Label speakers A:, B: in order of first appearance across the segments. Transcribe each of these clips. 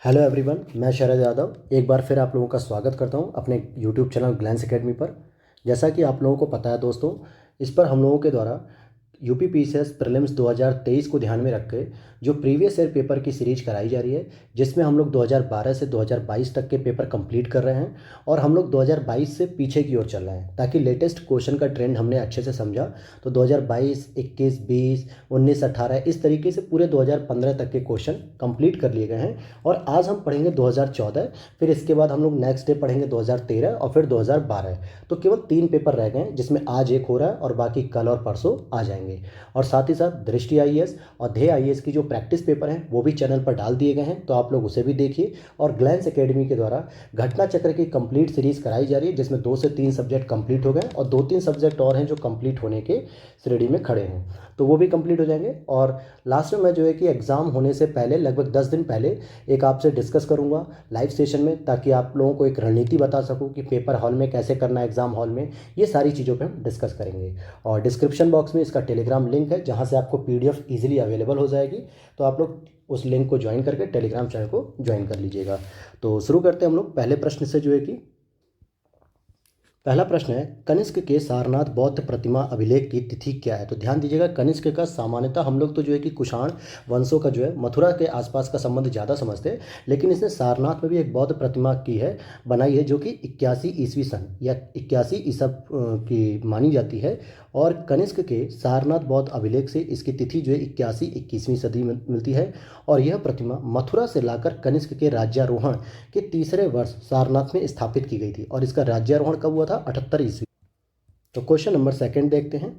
A: Hello everyone, मैं शरद यादव एक बार फिर आप लोगों का स्वागत करता हूं अपने यूट्यूब चैनल ग्लैंस एकेडमी पर। जैसा कि आप लोगों को पता है दोस्तों, इस पर हम लोगों के द्वारा यूपी पीसीएस प्रीलिम्स 2023 को ध्यान में रख के जो प्रीवियस ईयर पेपर की सीरीज कराई जा रही है, जिसमें हम लोग 2012 से 2022 तक के पेपर कंप्लीट कर रहे हैं और हम लोग 2022 से पीछे की ओर चल रहे हैं ताकि लेटेस्ट क्वेश्चन का ट्रेंड हमने अच्छे से समझा। तो 2022, 21, 20, 19, 18 इस तरीके से पूरे 2015 तक के क्वेश्चन कंप्लीट कर लिए गए हैं। और आज हम पढ़ेंगे 2014, फिर इसके बाद हम लोग नेक्स्ट डे पढ़ेंगे 2013 और फिर 2012। तो केवल 3 पेपर रह गए हैं, जिसमें आज एक हो रहा है और बाकी कल और परसों आ जाएंगे। और साथ ही साथ दृष्टि आईएएस और ध्येय आईएएस की जो प्रैक्टिस पेपर हैं वो भी चैनल पर डाल दिए गए हैं, तो आप लोग उसे भी देखिए। और ग्लैंस एकेडमी के द्वारा घटना चक्र की कंप्लीट सीरीज कराई जा रही है, जिसमें 2 से 3 सब्जेक्ट कंप्लीट हो गए और 2-3 सब्जेक्ट और हैं जो कंप्लीट होने के श्रेणी में खड़े हैं, तो वो भी कंप्लीट हो जाएंगे। और लास्ट में मैं जो है कि एग्ज़ाम होने से पहले लगभग 10 दिन पहले एक आपसे डिस्कस करूंगा लाइव सेशन में, ताकि आप लोगों को एक रणनीति बता सकूं कि पेपर हॉल में कैसे करना है, एग्ज़ाम हॉल में ये सारी चीज़ों पे हम डिस्कस करेंगे। और डिस्क्रिप्शन बॉक्स में इसका टेलीग्राम लिंक है, जहाँ से आपको पीडीएफ इजीली अवेलेबल हो जाएगी, तो आप लोग उस लिंक को ज्वाइन करके टेलीग्राम चैनल को ज्वाइन कर लीजिएगा। तो शुरू करते हैं हम लोग पहले प्रश्न से, जो है कि पहला प्रश्न है, कनिष्क के सारनाथ बौद्ध प्रतिमा अभिलेख की तिथि क्या है। तो ध्यान दीजिएगा, कनिष्क का सामान्यतः हम लोग तो जो है कि कुषाण वंशों का जो है मथुरा के आसपास का संबंध ज़्यादा समझते हैं, लेकिन इसने सारनाथ में भी एक बौद्ध प्रतिमा की है, बनाई है, जो कि 81 ईस्वी सन या 81 ईसव की मानी जाती है। और कनिष्क के सारनाथ बौद्ध अभिलेख से इसकी तिथि जो है 81-21वीं सदी में मिलती है। और यह प्रतिमा मथुरा से लाकर कनिष्क के राज्यारोहण के तीसरे वर्ष सारनाथ में स्थापित की गई थी, और इसका राज्यारोहण कब हुआ था? 78 ईस्वी। तो क्वेश्चन नंबर सेकंड देखते हैं,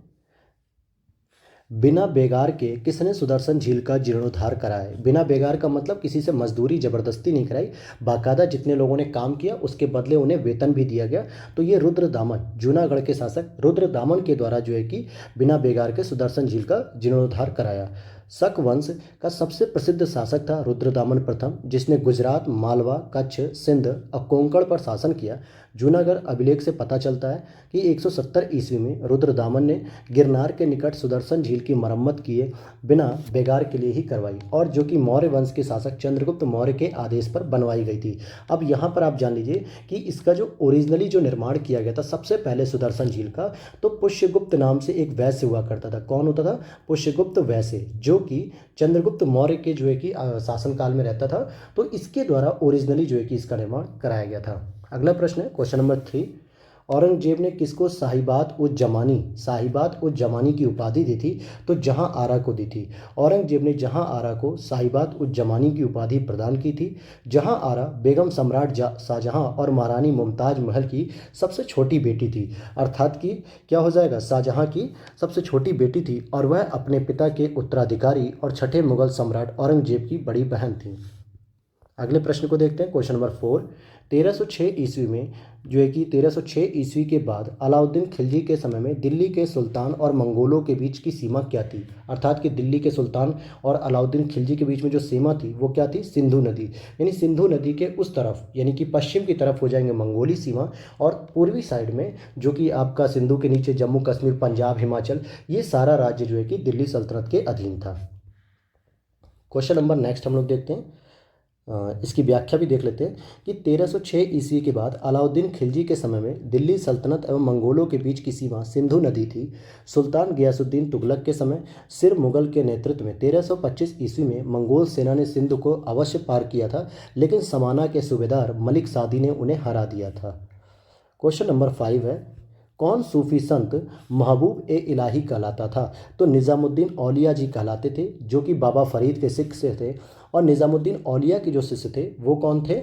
A: बिना बेगार के किसने सुदर्शन झील का जीर्णोद्धार कराया। बिना बेगार का मतलब किसी से मजदूरी जबरदस्ती नहीं कराई, बाकायदा जितने लोगों ने काम किया उसके बदले उन्हें वेतन भी दिया गया। तो ये रुद्रदामन, जूनागढ़ के शासक रुद्रदामन के द्वारा जो है कि बिना बेगार के सुदर्शन झील का जीर्णोद्धार कराया। शक वंश का सबसे प्रसिद्ध शासक था रुद्रदामन प्रथम, जिसने गुजरात, मालवा, कच्छ, सिंध और कोंकण पर शासन किया। जूनागढ़ अभिलेख से पता चलता है कि 170 ईस्वी में रुद्रदामन ने गिरनार के निकट सुदर्शन झील की मरम्मत किए बिना बेगार के लिए ही करवाई, और जो कि मौर्य वंश के शासक चंद्रगुप्त मौर्य के आदेश पर बनवाई गई थी। अब यहाँ पर आप जान लीजिए कि इसका जो ओरिजिनली जो निर्माण किया गया था सबसे पहले सुदर्शन झील का, तो पुष्यगुप्त नाम से एक वैश्य हुआ करता था। कौन होता था? पुष्यगुप्त वैश्य, जो कि चंद्रगुप्त मौर्य के जो है कि शासनकाल में रहता था। तो इसके द्वारा ओरिजिनली जो है कि इसका निर्माण कराया गया था। अगला प्रश्न है क्वेश्चन नंबर 3, औरंगजेब ने किसको साहिबात उज जमानी की उपाधि दी थी। तो जहां आरा को दी थी। औरंगजेब ने जहां आरा को साहिबात उज जमानी की उपाधि प्रदान की थी। जहां आरा बेगम सम्राट शाहजहां और महारानी मुमताज महल की सबसे छोटी बेटी थी, अर्थात कि क्या हो जाएगा, शाहजहां की सबसे छोटी बेटी थी, और वह अपने पिता के उत्तराधिकारी और छठे मुगल सम्राट औरंगजेब की बड़ी बहन थी। अगले प्रश्न को देखते हैं क्वेश्चन नंबर 4, 1306 ईस्वी में जो है कि 1306 ईस्वी के बाद अलाउद्दीन खिलजी के समय में दिल्ली के सुल्तान और मंगोलों के बीच की सीमा क्या थी। अर्थात कि दिल्ली के सुल्तान और अलाउद्दीन खिलजी के बीच में जो सीमा थी वो क्या थी? सिंधु नदी। यानी सिंधु नदी के उस तरफ, यानी कि पश्चिम की तरफ हो जाएंगे मंगोली सीमा, और पूर्वी साइड में जो कि आपका सिंधु के नीचे जम्मू कश्मीर, पंजाब, हिमाचल, ये सारा राज्य जो है कि दिल्ली सल्तनत के अधीन था। क्वेश्चन नंबर नेक्स्ट हम लोग देखते हैं, इसकी व्याख्या भी देख लेते हैं कि 1306 ईस्वी के बाद अलाउद्दीन खिलजी के समय में दिल्ली सल्तनत एवं मंगोलों के बीच की सीमा सिंधु नदी थी। सुल्तान गियासुद्दीन तुगलक के समय सिर मुगल के नेतृत्व में 1325 ईस्वी में मंगोल सेना ने सिंधु को अवश्य पार किया था, लेकिन समाना के सूबेदार मलिक सादी ने उन्हें हरा दिया था। क्वेश्चन नंबर 5 है, कौन सूफी संत महबूब ए इलाही कहलाता था। तो निज़ामुद्दीन औलिया जी कहलाते थे, जो कि बाबा फरीद के शिष्य थे। और निज़ामुद्दीन औलिया के जो शिष्य थे वो कौन थे?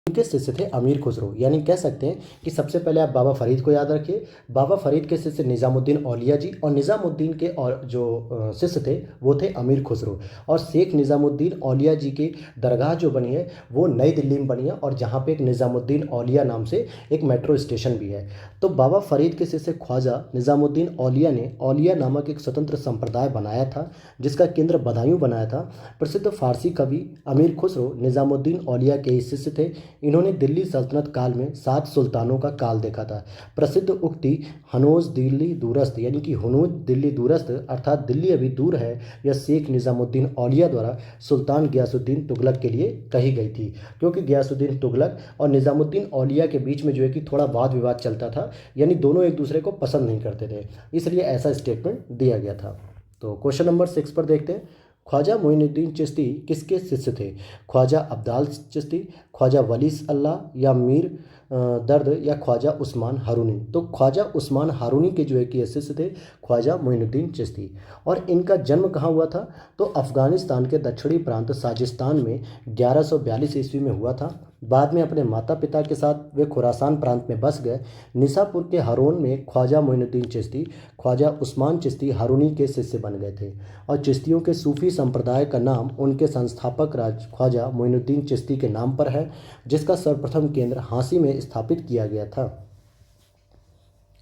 A: उनके शिष्य थे अमीर खुसरो। यानी कह सकते हैं कि सबसे पहले आप बाबा फरीद को याद रखिए, बाबा फरीद के शिष्य निज़ामुद्दीन औलिया जी, और निज़ामुद्दीन के और जो शिष्य थे वो थे अमीर खुसरो। और शेख निज़ामुद्दीन औलिया जी की दरगाह जो बनी है वो नई दिल्ली में बनी है, और जहाँ पे एक निज़ामुद्दीन औलिया नाम से एक मेट्रो स्टेशन भी है। तो बाबा फरीद के शिष्य ख्वाजा निज़ामुद्दीन औलिया ने औलिया नामक एक स्वतंत्र संप्रदाय बनाया था, जिसका केंद्र बदायूं बनाया था। प्रसिद्ध फारसी कवि अमीर खुसरो निज़ामुद्दीन औलिया के ही शिष्य थे। इन्होंने दिल्ली सल्तनत काल में 7 सुल्तानों का काल देखा था। प्रसिद्ध उक्ति हनोज दिल्ली दूरस्थ, यानी कि हनूज दिल्ली दूरस्थ अर्थात दिल्ली अभी दूर है, यह शेख निज़ामुद्दीन औलिया द्वारा सुल्तान गियासुद्दीन तुगलक के लिए कही गई थी। क्योंकि गियासुद्दीन तुगलक और निज़ामुद्दीन औलिया के बीच में जो है कि थोड़ा वाद विवाद चलता था, यानी दोनों एक दूसरे को पसंद नहीं करते थे, इसलिए ऐसा स्टेटमेंट दिया गया था। तो क्वेश्चन नंबर 6 पर देखते हैं। ख्वाजा मोइनुद्दीन चिश्ती किसके शिष्य थे? ख्वाजा अब्दाल चिश्ती, ख्वाजा वली अल्लाह, या मीर दर्द, या ख्वाजा उस्मान हारूनी। तो ख्वाजा उस्मान हारूनी के जो है कि शिष्य थे ख्वाजा मोइनुद्दीन चिश्ती। और इनका जन्म कहाँ हुआ था? तो अफ़गानिस्तान के दक्षिणी प्रांत साजिस्तान में 1142 ईस्वी में हुआ था। बाद में अपने माता पिता के साथ वे खुरासान प्रांत में बस गए। निसापुर के हरोन में ख्वाजा मोइनुद्दीन चिश्ती ख्वाजा उस्मान चिश्ती हारूनी के शिष्य बन गए थे। और चिश्तियों के सूफी संप्रदाय का नाम उनके संस्थापक राज ख्वाजा मोइनुद्दीन चिश्ती के नाम पर है, जिसका सर्वप्रथम केंद्र हांसी में स्थापित किया गया था।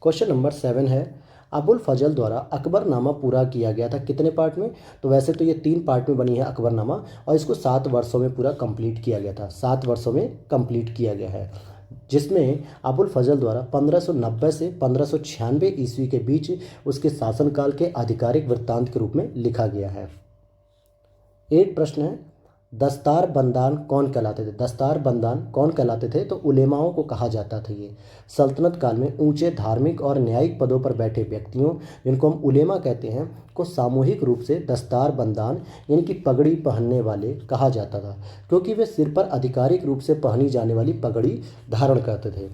A: क्वेश्चन नंबर 7 है, अबुल फजल द्वारा अकबरनामा पूरा किया गया था कितने पार्ट में? तो वैसे तो ये 3 पार्ट में बनी है अकबरनामा, और इसको 7 वर्षों में पूरा कंप्लीट किया गया था। 7 वर्षों में कंप्लीट किया गया है, जिसमें अबुल फजल द्वारा 1590 से 1596 ईस्वी के बीच उसके शासनकाल के आधिकारिक वृत्तांत के रूप में लिखा गया है। 8 प्रश्न है, दस्तार बंदान कौन कहलाते थे? दस्तार बंदान कौन कहलाते थे? तो उलेमाओं को कहा जाता था। ये सल्तनत काल में ऊंचे धार्मिक और न्यायिक पदों पर बैठे व्यक्तियों, जिनको हम उलेमा कहते हैं, को सामूहिक रूप से दस्तार बंदान यानी कि पगड़ी पहनने वाले कहा जाता था, क्योंकि वे सिर पर आधिकारिक रूप से पहनी जाने वाली पगड़ी धारण करते थे।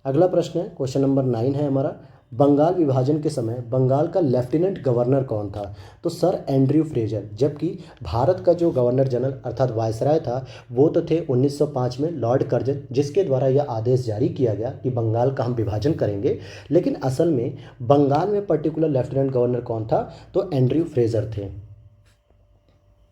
A: अगला प्रश्न है, क्वेश्चन नंबर 9 है हमारा, बंगाल विभाजन के समय बंगाल का लेफ्टिनेंट गवर्नर कौन था? तो सर एंड्रयू फ्रेजर। जबकि भारत का जो गवर्नर जनरल अर्थात वायसराय था वो तो थे 1905 में लॉर्ड कर्जन, जिसके द्वारा यह आदेश जारी किया गया कि बंगाल का हम विभाजन करेंगे। लेकिन असल में बंगाल में पर्टिकुलर लेफ्टिनेंट गवर्नर कौन था? तो एंड्रयू फ्रेजर थे।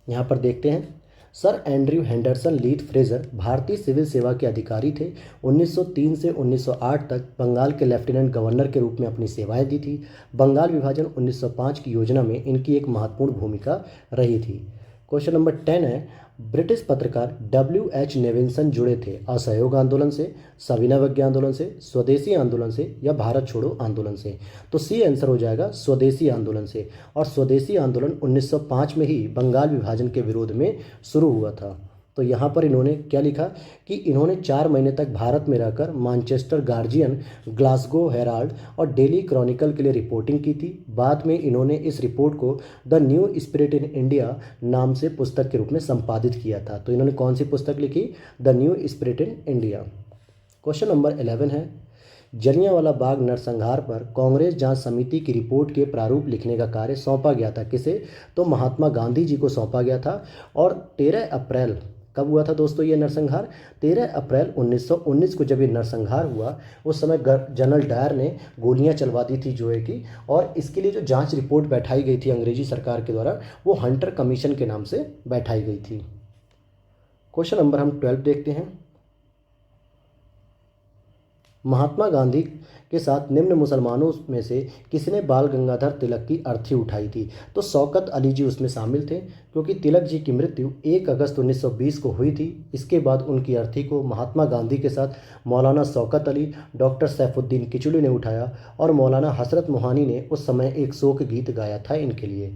A: यहाँ पर देखते हैं, सर एंड्रयू हेंडरसन लीथ फ्रेजर भारतीय सिविल सेवा के अधिकारी थे। 1903 से 1908 तक बंगाल के लेफ्टिनेंट गवर्नर के रूप में अपनी सेवाएं दी थी। बंगाल विभाजन 1905 की योजना में इनकी एक महत्वपूर्ण भूमिका रही थी। क्वेश्चन नंबर 10 है, ब्रिटिश पत्रकार WH नेविल्सन जुड़े थे असहयोग आंदोलन से, सविनय अवज्ञा आंदोलन से, स्वदेशी आंदोलन से, या भारत छोड़ो आंदोलन से? तो सी आंसर हो जाएगा स्वदेशी आंदोलन से। और स्वदेशी आंदोलन 1905 में ही बंगाल विभाजन के विरोध में शुरू हुआ था। तो यहाँ पर इन्होंने क्या लिखा कि इन्होंने 4 महीने तक भारत में रहकर मैनचेस्टर गार्जियन, ग्लासगो हेराल्ड और डेली क्रॉनिकल के लिए रिपोर्टिंग की थी। बाद में इन्होंने इस रिपोर्ट को the new spirit in India नाम से पुस्तक के रूप में संपादित किया था। तो इन्होंने कौन सी पुस्तक लिखी? The new spirit in India. Question number 11 है, जलियांवाला बाग नरसंहार पर कांग्रेस जांच समिति की रिपोर्ट के प्रारूप लिखने का कार्य सौंपा गया था किसे? तो महात्मा गांधी जी को सौंपा गया था। और 13 अप्रैल कब हुआ था दोस्तों ये नरसंहार? 13 अप्रैल 1919 को जब ये नरसंहार हुआ, उस समय जनरल डायर ने गोलियां चलवा दी थी जो है कि, और इसके लिए जो जांच रिपोर्ट बैठाई गई थी अंग्रेजी सरकार के द्वारा, वो हंटर कमीशन के नाम से बैठाई गई थी। क्वेश्चन नंबर हम 12 देखते हैं, महात्मा गांधी के साथ निम्न मुसलमानों में से किसने बाल गंगाधर तिलक की अर्थी उठाई थी? तो शौकत अली जी उसमें शामिल थे, क्योंकि तिलक जी की मृत्यु 1 अगस्त 1920 को हुई थी। इसके बाद उनकी अर्थी को महात्मा गांधी के साथ मौलाना शौकत अली, डॉक्टर सैफुद्दीन किचलू ने उठाया, और मौलाना हसरत मोहानी ने उस समय एक शोक गीत गाया था इनके लिए।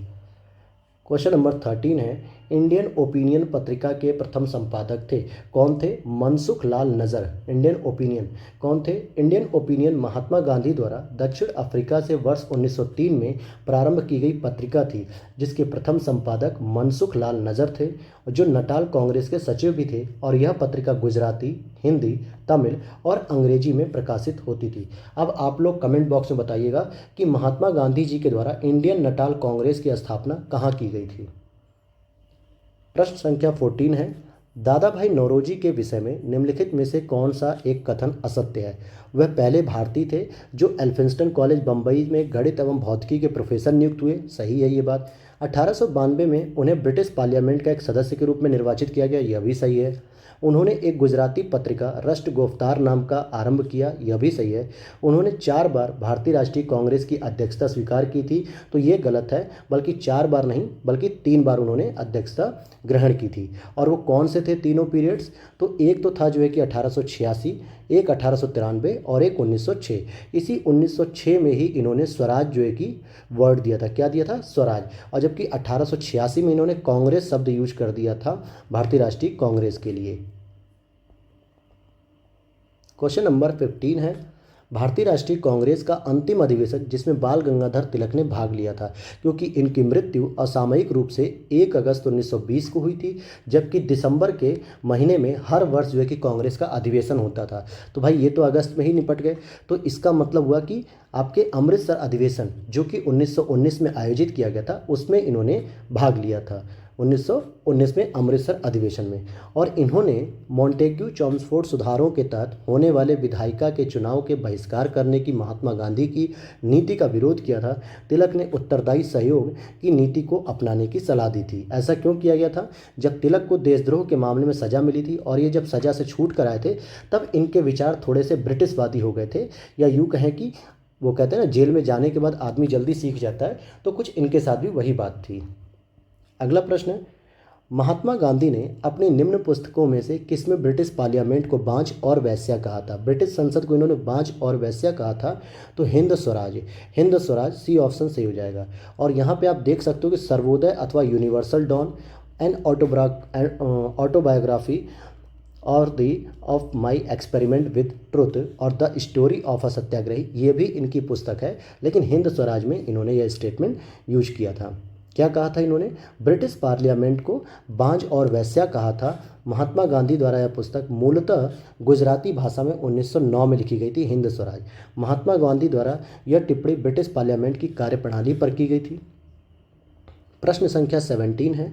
A: क्वेश्चन नंबर 13 है, इंडियन ओपिनियन पत्रिका के प्रथम संपादक थे कौन थे? मनसुख लाल नज़र। इंडियन ओपिनियन कौन थे? इंडियन ओपिनियन महात्मा गांधी द्वारा दक्षिण अफ्रीका से वर्ष 1903 में प्रारंभ की गई पत्रिका थी, जिसके प्रथम संपादक मनसुख लाल नज़र थे, जो नटाल कांग्रेस के सचिव भी थे। और यह पत्रिका गुजराती, हिंदी, तमिल और अंग्रेजी में प्रकाशित होती थी। अब आप लोग कमेंट बॉक्स में बताइएगा कि महात्मा गांधी जी के द्वारा इंडियन नटाल कांग्रेस की स्थापना कहाँ की गई थी। प्रश्न संख्या 14 है, दादा भाई नौरोजी के विषय में निम्नलिखित में से कौन सा एक कथन असत्य है? वह पहले भारतीय थे जो एल्फिंस्टन कॉलेज बम्बई में गणित एवं भौतिकी के प्रोफेसर नियुक्त हुए। सही है ये बात। 1892 में उन्हें ब्रिटिश पार्लियामेंट का एक सदस्य के रूप में निर्वाचित किया गया, यह भी सही है। उन्होंने एक गुजराती पत्रिका राष्ट्र गोफ्तार नाम का आरंभ किया, यह भी सही है। उन्होंने 4 बार भारतीय राष्ट्रीय कांग्रेस की अध्यक्षता स्वीकार की थी, तो ये गलत है, बल्कि 4 बार नहीं बल्कि 3 बार उन्होंने अध्यक्षता ग्रहण की थी। और वो कौन से थे तीनों पीरियड्स? तो एक तो था जो है कि 1886, एक 1893 और एक 1906। इसी 1906 में ही इन्होंने स्वराज जो है कि वर्ड दिया था। क्या दिया था? स्वराज। और जबकि 1886 में इन्होंने कांग्रेस शब्द यूज कर दिया था भारतीय राष्ट्रीय कांग्रेस के लिए। क्वेश्चन नंबर 15 है, भारतीय राष्ट्रीय कांग्रेस का अंतिम अधिवेशन जिसमें बाल गंगाधर तिलक ने भाग लिया था, क्योंकि इनकी मृत्यु असामयिक रूप से 1 अगस्त 1920 को हुई थी, जबकि दिसंबर के महीने में हर वर्ष जो है कि कांग्रेस का अधिवेशन होता था। तो भाई ये तो अगस्त में ही निपट गए, तो इसका मतलब हुआ कि आपके अमृतसर अधिवेशन जो कि 1919 में आयोजित किया गया था उसमें इन्होंने भाग लिया था, 1919 में अमृतसर अधिवेशन में। और इन्होंने मॉन्टेग्यू चॉम्स्फोर्ड सुधारों के तहत होने वाले विधायिका के चुनाव के बहिष्कार करने की महात्मा गांधी की नीति का विरोध किया था। तिलक ने उत्तरदायी सहयोग की नीति को अपनाने की सलाह दी थी। ऐसा क्यों किया गया था? जब तिलक को देशद्रोह के मामले में सजा मिली थी और ये जब सजा से छूट कर आए थे तब इनके विचार थोड़े से ब्रिटिशवादी हो गए थे, या यूँ कहें कि वो कहते हैं ना, जेल में जाने के बाद आदमी जल्दी सीख जाता है, तो कुछ इनके साथ भी वही बात थी। अगला प्रश्न है, महात्मा गांधी ने अपनी निम्न पुस्तकों में से किसमें ब्रिटिश पार्लियामेंट को बांझ और वेश्या कहा था? ब्रिटिश संसद को इन्होंने बांझ और वेश्या कहा था, तो हिंद स्वराज। हिंद स्वराज सी ऑप्शन सही हो जाएगा। और यहाँ पे आप देख सकते हो कि सर्वोदय अथवा universal don, an autobiography or the of my experiment with truth or the story of a Satyagrahi, ये भी इनकी पुस्तक है, लेकिन हिंद स्वराज में इन्होंने यह स्टेटमेंट यूज किया था। क्या कहा था इन्होंने? ब्रिटिश पार्लियामेंट को बांझ और वेश्या कहा था। महात्मा गांधी द्वारा यह पुस्तक मूलतः गुजराती भाषा में 1909 में लिखी गई थी, हिंद स्वराज। महात्मा गांधी द्वारा यह टिप्पणी ब्रिटिश पार्लियामेंट की कार्यप्रणाली पर की गई थी। प्रश्न संख्या 17 है,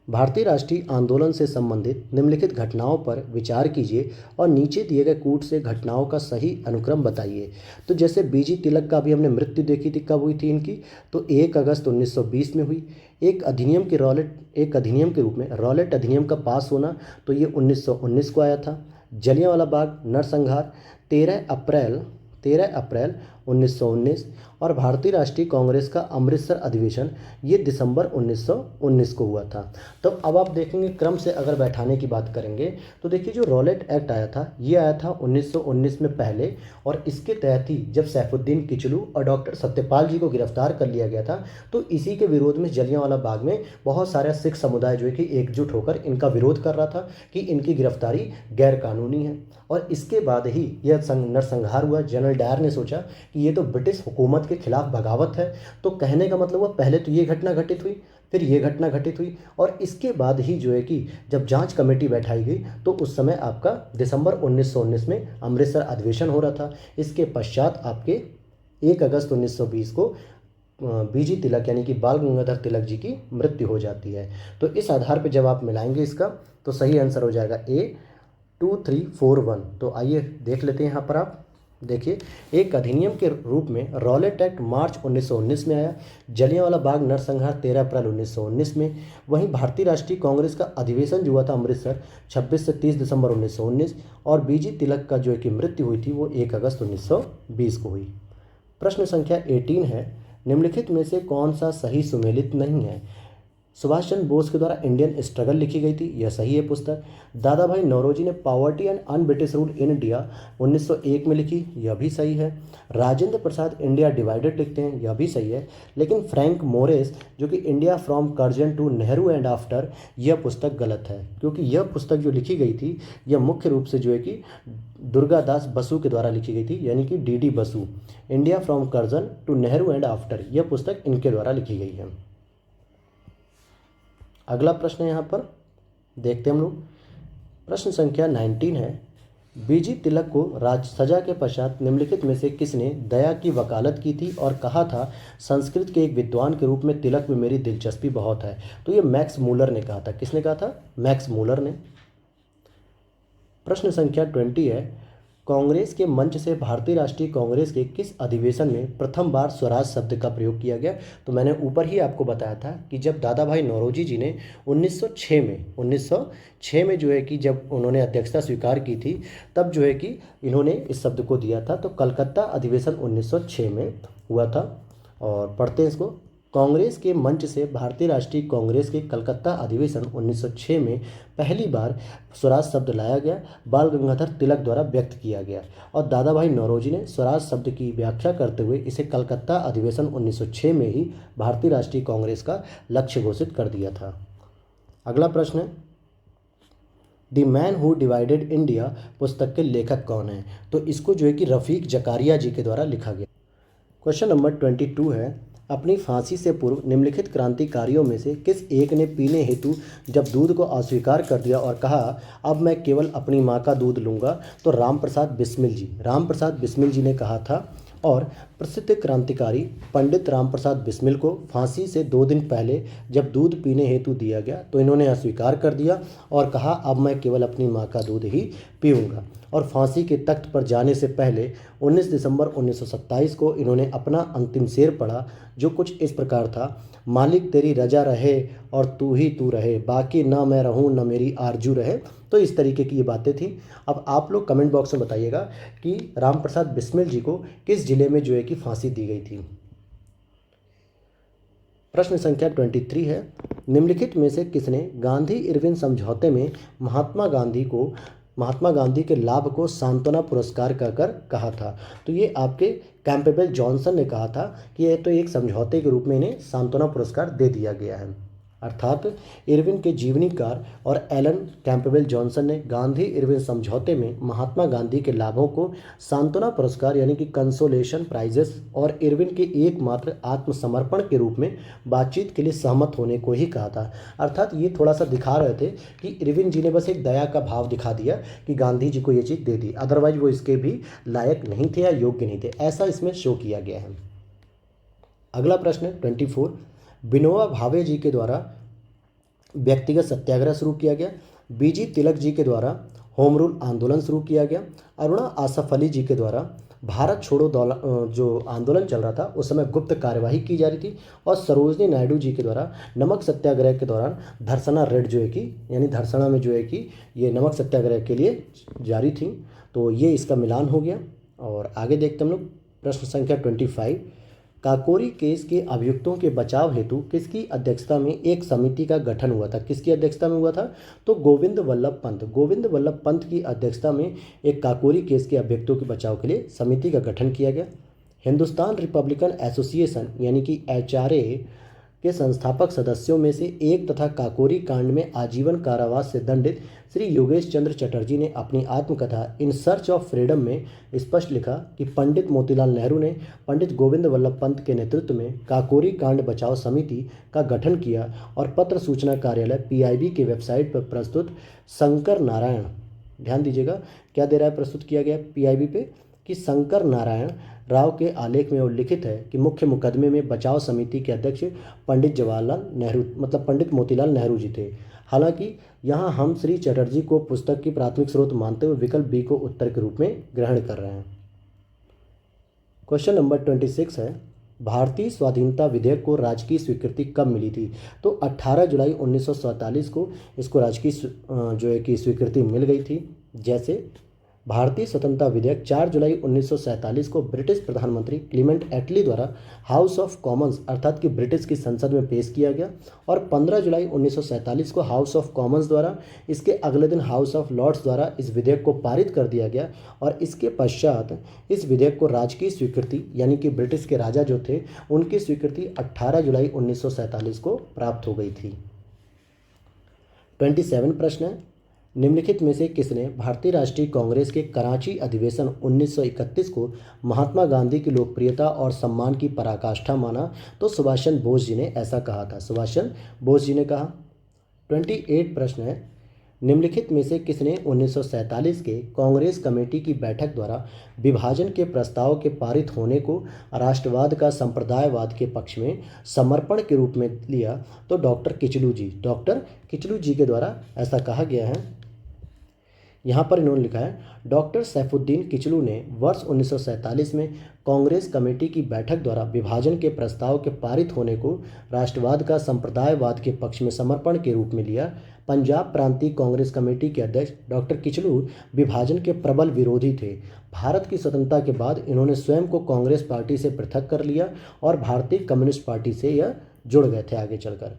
A: भारतीय राष्ट्रीय आंदोलन से संबंधित निम्नलिखित घटनाओं पर विचार कीजिए और नीचे दिए गए कूट से घटनाओं का सही अनुक्रम बताइए। तो जैसे बीजी तिलक का भी हमने मृत्यु देखी थी, कब हुई थी इनकी? तो 1 अगस्त 1920 में हुई। एक अधिनियम के रूप में रॉलेट अधिनियम का पास होना, तो ये 1919 को आया था। जलियांवाला बाग नरसंहार 13 अप्रैल 1919। और भारतीय राष्ट्रीय कांग्रेस का अमृतसर अधिवेशन ये दिसंबर 1919 को हुआ था। तो अब आप देखेंगे क्रम से अगर बैठाने की बात करेंगे तो देखिए, जो रॉलेट एक्ट आया था ये आया था 1919 में पहले, और इसके तहत ही जब सैफुद्दीन किचलू और डॉक्टर सत्यपाल जी को गिरफ्तार कर लिया गया था, तो इसी के विरोध में जलियांवाला बाग में बहुत सारा सिख समुदाय जो है कि एकजुट होकर इनका विरोध कर रहा था कि इनकी गिरफ्तारी गैरकानूनी है। और इसके बाद ही यह नरसंहार हुआ। जनरल डायर ने सोचा कि ये तो ब्रिटिश हुकूमत के खिलाफ बगावत है, तो कहने का मतलब हुआ पहले तो ये घटना घटित हुई, फिर ये घटना घटित हुई, और इसके बाद ही जो है कि जब जांच कमेटी बैठाई गई तो उस समय आपका दिसंबर 1919 में अमृतसर अधिवेशन हो रहा था। इसके पश्चात आपके 1 अगस्त 1920 को बीजी तिलक यानी कि बाल गंगाधर तिलक जी की मृत्यु हो जाती है। तो इस आधार पर जब आप मिलाएंगे इसका तो सही आंसर हो जाएगा ए 2341। तो आइए देख लेते हैं। यहाँ पर आप देखिए, एक अधिनियम के रूप में रॉलेट एक्ट मार्च 1919 में आया। जलियांवाला बाग नरसंहार 13 अप्रैल 1919 में। वहीं भारतीय राष्ट्रीय कांग्रेस का अधिवेशन जो हुआ था अमृतसर 26 से 30 दिसंबर 1919, और बीजी तिलक का जो है कि मृत्यु हुई थी वो 1 अगस्त 1920 को हुई। प्रश्न संख्या 18 है, निम्नलिखित में से कौन सा सही सुमेलित नहीं है? सुभाष चंद्र बोस के द्वारा इंडियन स्ट्रगल लिखी गई थी, यह सही है पुस्तक। दादा भाई नौरोजी ने poverty and un British rule in India 1901 में लिखी, यह भी सही है। राजेंद्र प्रसाद इंडिया डिवाइडेड लिखते हैं, यह भी सही है। लेकिन फ्रैंक मोरेस जो कि India from Curzon to Nehru and after, यह पुस्तक गलत है, क्योंकि यह पुस्तक जो लिखी गई थी यह मुख्य रूप से जो है कि दुर्गादास बसु के द्वारा लिखी गई थी, यानी कि D Basu. India from Curzon to Nehru and after, यह पुस्तक इनके द्वारा लिखी गई है। अगला प्रश्न यहाँ पर देखते हैं हम लोग। प्रश्न संख्या 19 है, बीजी तिलक को सजा के पश्चात निम्नलिखित में से किसने दया की वकालत की थी और कहा था संस्कृत के एक विद्वान के रूप में तिलक में मेरी दिलचस्पी बहुत है? तो ये मैक्स मूलर ने कहा था। किसने कहा था? मैक्स मूलर ने। प्रश्न संख्या 20 है, कांग्रेस के मंच से भारतीय राष्ट्रीय कांग्रेस के किस अधिवेशन में प्रथम बार स्वराज शब्द का प्रयोग किया गया? तो मैंने ऊपर ही आपको बताया था कि जब दादा भाई नौरोजी जी ने 1906 में जो है कि जब उन्होंने अध्यक्षता स्वीकार की थी, तब जो है कि इन्होंने इस शब्द को दिया था। तो कलकत्ता अधिवेशन 1906 में हुआ था। और पढ़ते हैं इसको। कांग्रेस के मंच से भारतीय राष्ट्रीय कांग्रेस के कलकत्ता अधिवेशन 1906 में पहली बार स्वराज शब्द लाया गया, बाल गंगाधर तिलक द्वारा व्यक्त किया गया और दादा भाई नौरोजी ने स्वराज शब्द की व्याख्या करते हुए इसे कलकत्ता अधिवेशन 1906 में ही भारतीय राष्ट्रीय कांग्रेस का लक्ष्य घोषित कर दिया था। अगला प्रश्न है, the man who divided India पुस्तक के लेखक कौन है? तो इसको जो है कि रफ़ीक जकारिया जी के द्वारा लिखा गया। क्वेश्चन नंबर 22 है, अपनी फांसी से पूर्व निम्नलिखित क्रांतिकारियों में से किस एक ने पीने हेतु जब दूध को अस्वीकार कर दिया और कहा अब मैं केवल अपनी माँ का दूध लूँगा? तो रामप्रसाद बिस्मिल जी ने कहा था। और प्रसिद्ध क्रांतिकारी पंडित रामप्रसाद बिस्मिल को फांसी से 2 दिन पहले जब दूध पीने हेतु दिया गया तो इन्होंने अस्वीकार कर दिया और कहा अब मैं केवल अपनी माँ का दूध ही पीऊँगा। और फांसी के तख्त पर जाने से पहले 19 दिसंबर 1927 को इन्होंने अपना अंतिम शेर पढ़ा, जो कुछ इस प्रकार था, मालिक तेरी रजा रहे और तू ही तू रहे, बाकी ना मैं रहूं न मेरी आरजू रहे। तो इस तरीके की ये बातें थी। अब आप लोग कमेंट बॉक्स में बताइएगा कि रामप्रसाद बिस्मिल जी को किस जिले में जो है कि फांसी दी गई थी। प्रश्न संख्या 23 है, निम्नलिखित में से किसने गांधी इरविन समझौते में महात्मा गांधी के लाभ को सांत्वना पुरस्कार कहकर कहा था? तो ये आपके कैंपेबल जॉनसन ने कहा था कि यह तो एक समझौते के रूप में इन्हें सांत्वना पुरस्कार दे दिया गया है। अर्थात इरविन के जीवनीकार और एलन कैंपेबल जॉनसन ने गांधी इरविन समझौते में महात्मा गांधी के लाभों को सांत्वना पुरस्कार यानी कि कंसोलेशन प्राइजेस और इरविन के एकमात्र आत्मसमर्पण के रूप में बातचीत के लिए सहमत होने को ही कहा था। अर्थात ये थोड़ा सा दिखा रहे थे कि इरविन जी ने बस एक दया का भाव दिखा दिया कि गांधी जी को ये चीज़ दे दी, अदरवाइज वो इसके भी लायक नहीं थे या योग्य नहीं थे, ऐसा इसमें शो किया गया है। अगला प्रश्न 24, विनोबा भावे जी के द्वारा व्यक्तिगत सत्याग्रह शुरू किया गया, बीजी तिलक जी के द्वारा होम रूल आंदोलन शुरू किया गया, अरुणा आसफ अली जी के द्वारा भारत छोड़ो जो आंदोलन चल रहा था उस समय गुप्त कार्यवाही की जा रही थी, और सरोजनी नायडू जी के द्वारा नमक सत्याग्रह के दौरान धरसना रेड जो है कि यानी धरसना में जो है कि ये नमक सत्याग्रह के लिए जारी थी। तो ये इसका मिलान हो गया। और आगे देखते हम लोग प्रश्न संख्या 25, काकोरी केस के अभियुक्तों के बचाव हेतु किसकी अध्यक्षता में एक समिति का गठन हुआ था? किसकी अध्यक्षता में हुआ था? तो गोविंद वल्लभ पंत की अध्यक्षता में एक काकोरी केस के अभियुक्तों के बचाव के लिए समिति का गठन किया गया। हिंदुस्तान रिपब्लिकन एसोसिएशन यानी कि HRA के संस्थापक सदस्यों में से एक तथा काकोरी कांड में आजीवन कारावास से दंडित श्री योगेश चंद्र चटर्जी ने अपनी आत्मकथा इन सर्च ऑफ फ्रीडम में स्पष्ट लिखा कि पंडित मोतीलाल नेहरू ने पंडित गोविंद वल्लभ पंत के नेतृत्व में काकोरी कांड बचाव समिति का गठन किया और पत्र सूचना कार्यालय PIB के वेबसाइट पर प्रस्तुत शंकर नारायण, ध्यान दीजिएगा क्या दे रहा है, प्रस्तुत किया गया PIB पे कि शंकर नारायण राव के आलेख में उल्लिखित है कि मुख्य मुकदमे में बचाव समिति के अध्यक्ष पंडित जवाहरलाल नेहरू मतलब पंडित मोतीलाल नेहरू जी थे। हालांकि यहाँ हम श्री चटर्जी को पुस्तक की प्राथमिक स्रोत मानते हुए विकल्प B को उत्तर के रूप में ग्रहण कर रहे हैं। क्वेश्चन नंबर 26 है, भारतीय स्वाधीनता विधेयक को राजकीय स्वीकृति कब मिली थी? तो 18 जुलाई 1947 को इसको राजकीय जो है कि स्वीकृति मिल गई थी। जैसे भारतीय स्वतंत्रता विधेयक 4 जुलाई 1947 को ब्रिटिश प्रधानमंत्री क्लीमेंट एटली द्वारा हाउस ऑफ कॉमन्स अर्थात कि ब्रिटिश की संसद में पेश किया गया, और 15 जुलाई 1947 को हाउस ऑफ कॉमन्स द्वारा, इसके अगले दिन हाउस ऑफ लॉर्ड्स द्वारा इस विधेयक को पारित कर दिया गया। और इसके पश्चात इस विधेयक को राजकीय स्वीकृति यानी कि ब्रिटिश के राजा जो थे उनकी स्वीकृति 18 जुलाई 1947 को प्राप्त हो गई थी। 27 प्रश्न है, निम्नलिखित में से किसने भारतीय राष्ट्रीय कांग्रेस के कराची अधिवेशन 1931 को महात्मा गांधी की लोकप्रियता और सम्मान की पराकाष्ठा माना? तो सुभाष चंद्र बोस जी ने ऐसा कहा था, सुभाष चंद्र बोस जी ने कहा। 28 प्रश्न है, निम्नलिखित में से किसने 1947 के कांग्रेस कमेटी की बैठक द्वारा विभाजन के प्रस्ताव के पारित होने को राष्ट्रवाद का संप्रदायवाद के पक्ष में समर्पण के रूप में लिया? तो डॉक्टर किचलू जी के द्वारा ऐसा कहा गया है यहाँ पर इन्होंने लिखा है, डॉक्टर सैफुद्दीन किचलू ने वर्ष 1947 में कांग्रेस कमेटी की बैठक द्वारा विभाजन के प्रस्ताव के पारित होने को राष्ट्रवाद का संप्रदायवाद के पक्ष में समर्पण के रूप में लिया। पंजाब प्रांतीय कांग्रेस कमेटी के अध्यक्ष डॉक्टर किचलू विभाजन के प्रबल विरोधी थे। भारत की स्वतंत्रता के बाद इन्होंने स्वयं को कांग्रेस पार्टी से पृथक कर लिया और भारतीय कम्युनिस्ट पार्टी से यह जुड़ गए थे आगे चलकर।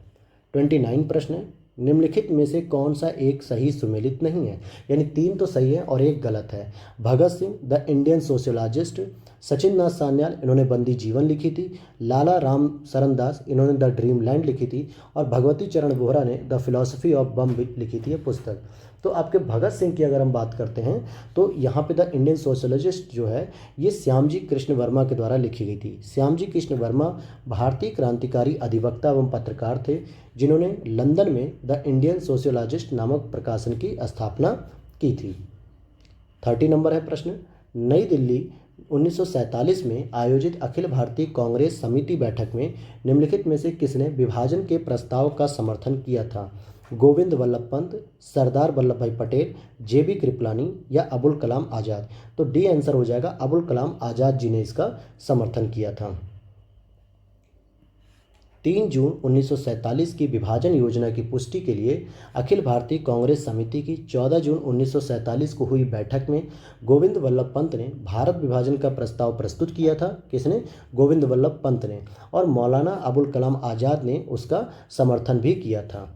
A: 29 प्रश्न है, निम्नलिखित में से कौन सा एक सही सुमेलित नहीं है, यानी 3 तो सही है और एक गलत है। Bhagat Singh the Indian sociologist, Sachin Nath Sanyal इन्होंने बंदी जीवन लिखी थी, लाला राम सरनदास इन्होंने द ड्रीम लैंड लिखी थी और भगवती चरण वोहरा ने द फिलॉसफी ऑफ बम लिखी थी ये पुस्तक। तो आपके भगत सिंह की अगर हम बात करते हैं तो यहाँ पे द इंडियन सोशलिस्ट जो है ये श्यामजी कृष्ण वर्मा के द्वारा लिखी गई थी। श्यामजी कृष्ण वर्मा भारतीय क्रांतिकारी अधिवक्ता एवं पत्रकार थे जिन्होंने लंदन में द इंडियन सोशियोलॉजिस्ट नामक प्रकाशन की स्थापना की थी। 30 नंबर है प्रश्न, नई दिल्ली 1947 में आयोजित अखिल भारतीय कांग्रेस समिति बैठक में निम्नलिखित में से किसने विभाजन के प्रस्ताव का समर्थन किया था? गोविंद वल्लभ पंत, सरदार वल्लभ भाई पटेल, जेबी कृपलानी या अबुल कलाम आज़ाद? तो डी आंसर हो जाएगा, अबुल कलाम आज़ाद जी ने इसका समर्थन किया था। 3 जून 1947 की विभाजन योजना की पुष्टि के लिए अखिल भारतीय कांग्रेस समिति की 14 जून 1947 को हुई बैठक में गोविंद वल्लभ पंत ने भारत विभाजन का प्रस्ताव प्रस्तुत किया था। किसने? गोविंद वल्लभ पंत ने। और मौलाना अबुल कलाम आज़ाद ने उसका समर्थन भी किया था।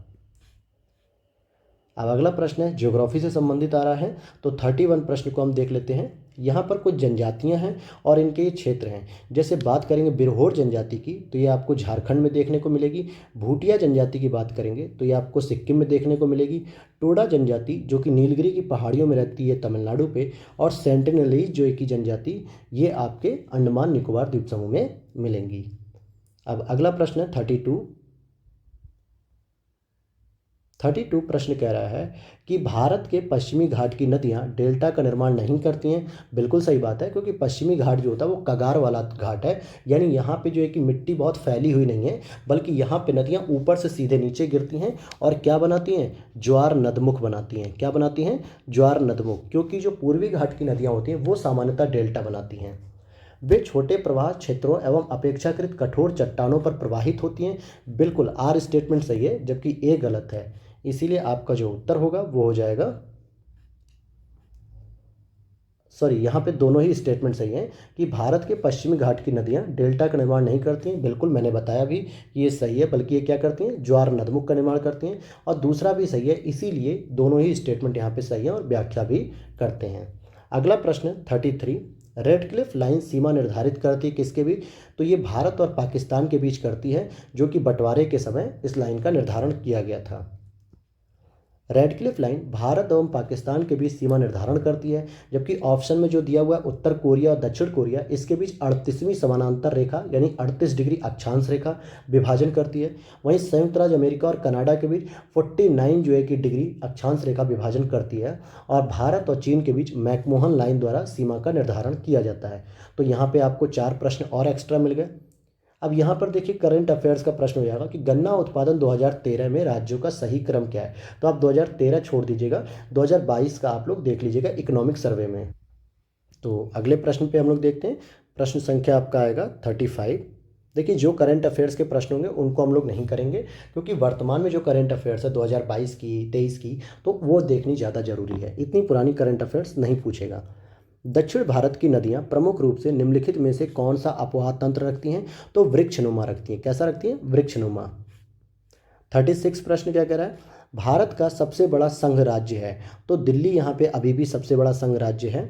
A: अब अगला प्रश्न है ज्योग्राफी से संबंधित आ रहा है, तो 31 प्रश्न को हम देख लेते हैं। यहाँ पर कुछ जनजातियाँ हैं और इनके ये क्षेत्र हैं। जैसे बात करेंगे बिरहोर जनजाति की तो ये आपको झारखंड में देखने को मिलेगी। भूटिया जनजाति की बात करेंगे तो ये आपको सिक्किम में देखने को मिलेगी। टोडा जनजाति जो कि नीलगिरी की पहाड़ियों में रहती है तमिलनाडु पे, और सेंटिनलीज जो की जनजाति ये आपके अंडमान निकोबार द्वीप समूह में मिलेंगी। अब अगला प्रश्न है 32 प्रश्न कह रहा है कि भारत के पश्चिमी घाट की नदियां डेल्टा का निर्माण नहीं करती हैं। बिल्कुल सही बात है, क्योंकि पश्चिमी घाट जो होता है वो कगार वाला घाट है, यानी यहाँ पे जो है कि मिट्टी बहुत फैली हुई नहीं है, बल्कि यहाँ पे नदियाँ ऊपर से सीधे नीचे गिरती हैं और क्या बनाती हैं? ज्वार नदमुख बनाती हैं। क्या बनाती हैं? ज्वार नदमुख। क्योंकि जो पूर्वी घाट की नदियाँ होती हैं वो सामान्यतः डेल्टा बनाती हैं। वे छोटे प्रवाह क्षेत्रों एवं अपेक्षाकृत कठोर चट्टानों पर प्रवाहित होती हैं। बिल्कुल आर स्टेटमेंट सही है, जबकि ए गलत है। इसीलिए आपका जो उत्तर होगा वो हो जाएगा, सॉरी यहाँ पे दोनों ही स्टेटमेंट सही हैं कि भारत के पश्चिमी घाट की नदियाँ डेल्टा का निर्माण नहीं करती हैं। बिल्कुल मैंने बताया भी कि ये सही है, बल्कि ये क्या करती हैं? ज्वार नदमुख का निर्माण करती हैं। और दूसरा भी सही है, इसीलिए दोनों ही स्टेटमेंट यहाँ पे सही हैं और व्याख्या भी करते हैं। अगला प्रश्न 33, रेडक्लिफ लाइन सीमा निर्धारित करती है किसके बीच? तो ये भारत और पाकिस्तान के बीच करती है, जो कि बंटवारे के समय इस लाइन का निर्धारण किया गया था। रेडक्लिफ लाइन भारत एवं पाकिस्तान के बीच सीमा निर्धारण करती है, जबकि ऑप्शन में जो दिया हुआ है उत्तर कोरिया और दक्षिण कोरिया, इसके बीच 38वीं समानांतर रेखा यानी 38 डिग्री अक्षांश रेखा विभाजन करती है। वहीं संयुक्त राज्य अमेरिका और कनाडा के बीच 49 जो है कि डिग्री अक्षांश रेखा विभाजन करती है। और भारत और चीन के बीच मैकमोहन लाइन द्वारा सीमा का निर्धारण किया जाता है। तो यहाँ पर आपको 4 प्रश्न और एक्स्ट्रा मिल गए। अब यहाँ पर देखिए करंट अफेयर्स का प्रश्न हो जाएगा कि गन्ना उत्पादन 2013 में राज्यों का सही क्रम क्या है। तो आप 2013 छोड़ दीजिएगा, 2022 का आप लोग देख लीजिएगा इकोनॉमिक सर्वे में। तो अगले प्रश्न पे हम लोग देखते हैं। प्रश्न संख्या आपका आएगा 35। देखिए जो करंट अफेयर्स के प्रश्न होंगे उनको हम लोग नहीं करेंगे, क्योंकि वर्तमान में जो करंट अफेयर्स है 2022 की 23 की, तो वो देखनी ज़्यादा ज़रूरी है। इतनी पुरानी करंट अफेयर्स नहीं पूछेगा। दक्षिण भारत की नदियां प्रमुख रूप से निम्नलिखित में से कौन सा अपवाह तंत्र रखती हैं? तो वृक्षनुमा रखती हैं। कैसा रखती हैं? वृक्षनुमा। 36 प्रश्न क्या कह रहा है? भारत का सबसे बड़ा संघ राज्य है। तो दिल्ली यहाँ पे अभी भी सबसे बड़ा संघ राज्य है।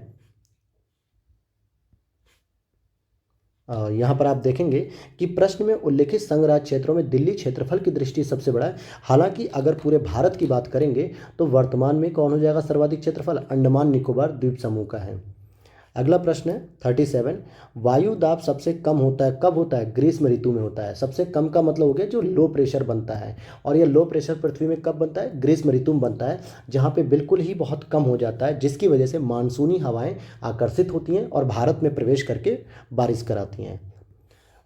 A: यहाँ पर आप देखेंगे कि प्रश्न में उल्लेखित संघ राज्य क्षेत्रों में दिल्ली क्षेत्रफल की दृष्टि सबसे बड़ा है। हालांकि अगर पूरे भारत की बात करेंगे तो वर्तमान में कौन हो जाएगा सर्वाधिक क्षेत्रफल? अंडमान निकोबार द्वीप समूह का है। अगला प्रश्न है 37, वायु दाब सबसे कम होता है कब होता है? ग्रीष्म ऋतु में होता है। सबसे कम का मतलब हो गया जो लो प्रेशर बनता है, और यह लो प्रेशर पृथ्वी में कब बनता है? ग्रीष्म ऋतु में बनता है, जहाँ पे बिल्कुल ही बहुत कम हो जाता है, जिसकी वजह से मानसूनी हवाएं आकर्षित होती हैं और भारत में प्रवेश करके बारिश कराती हैं।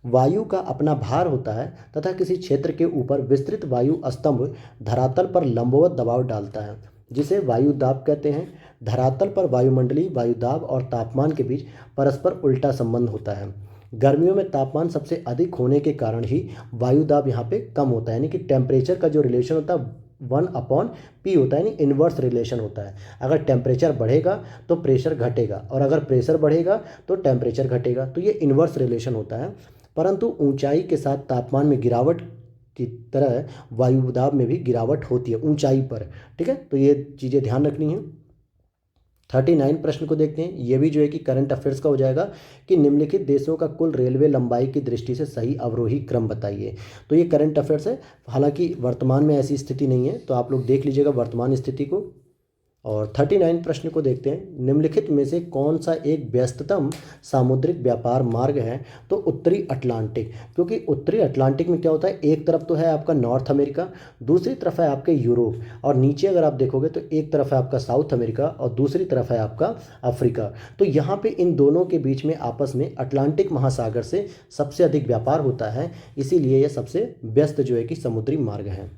A: वायु का अपना भार होता है तथा किसी क्षेत्र के ऊपर विस्तृत वायु स्तंभ धरातल पर लंबवत दबाव डालता है। जिसे वायु दाब कहते हैं। धरातल पर वायुमंडलीय वायु दाब और तापमान के बीच परस्पर उल्टा संबंध होता है। गर्मियों में तापमान सबसे अधिक होने के कारण ही वायु दाब यहाँ पे कम होता है, यानी कि टेम्परेचर का जो रिलेशन होता है 1/P होता है, यानी इन्वर्स रिलेशन होता है। अगर टेम्परेचर बढ़ेगा तो प्रेशर घटेगा, और अगर प्रेशर बढ़ेगा तो टेम्परेचर घटेगा, तो ये इन्वर्स रिलेशन होता है। परंतु ऊंचाई के साथ तापमान में गिरावट की तरह वायु दाब में भी गिरावट होती है ऊंचाई पर। ठीक है, तो ये चीज़ें ध्यान रखनी है। 39 प्रश्न को देखते हैं। ये भी जो है कि करंट अफेयर्स का हो जाएगा कि निम्नलिखित देशों का कुल रेलवे लंबाई की दृष्टि से सही अवरोही क्रम बताइए। तो ये करंट अफेयर्स है, हालांकि वर्तमान में ऐसी स्थिति नहीं है, तो आप लोग देख लीजिएगा वर्तमान स्थिति को। और 39 प्रश्न को देखते हैं। निम्नलिखित में से कौन सा एक व्यस्ततम सामुद्रिक व्यापार मार्ग है? तो उत्तरी अटलांटिक, क्योंकि उत्तरी अटलांटिक में क्या होता है, एक तरफ तो है आपका नॉर्थ अमेरिका, दूसरी तरफ है आपके यूरोप, और नीचे अगर आप देखोगे तो एक तरफ है आपका साउथ अमेरिका और दूसरी तरफ है आपका अफ्रीका। तो यहाँ पे इन दोनों के बीच में आपस में अटलांटिक महासागर से सबसे अधिक व्यापार होता है, इसीलिए यह सबसे व्यस्त जो है कि समुद्री मार्ग है।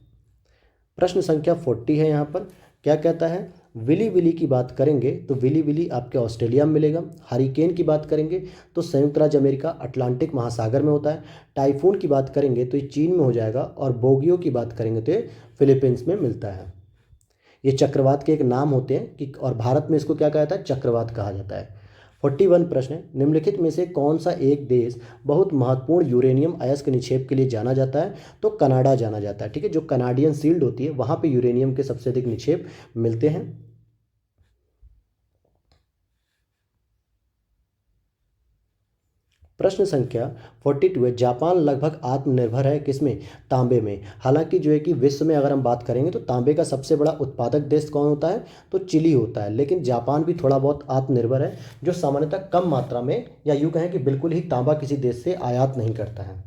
A: प्रश्न संख्या 40 है। यहाँ पर क्या कहता है, विली विली की बात करेंगे तो विली विली आपके ऑस्ट्रेलिया में मिलेगा। हरिकेन की बात करेंगे तो संयुक्त राज्य अमेरिका अटलांटिक महासागर में होता है। टाइफून की बात करेंगे तो ये चीन में हो जाएगा, और बोगियो की बात करेंगे तो ये फिलीपींस में मिलता है। ये चक्रवात के एक नाम होते हैं कि, और भारत में इसको क्या कहा जाता है, चक्रवात कहा जाता है। 41 प्रश्न है। निम्नलिखित में से कौन सा एक देश बहुत महत्वपूर्ण यूरेनियम अयस्क निक्षेप के लिए जाना जाता है? तो कनाडा जाना जाता है। ठीक है, जो कनाडियन सील्ड होती है वहाँ पे यूरेनियम के सबसे अधिक निक्षेप मिलते हैं। प्रश्न संख्या 42 है। जापान लगभग आत्मनिर्भर है किसमें? तांबे में। हालांकि जो है कि विश्व में अगर हम बात करेंगे तो तांबे का सबसे बड़ा उत्पादक देश कौन होता है? तो चिली होता है, लेकिन जापान भी थोड़ा बहुत आत्मनिर्भर है, जो सामान्यतः कम मात्रा में, या यूँ कहें कि बिल्कुल ही तांबा किसी देश से आयात नहीं करता है।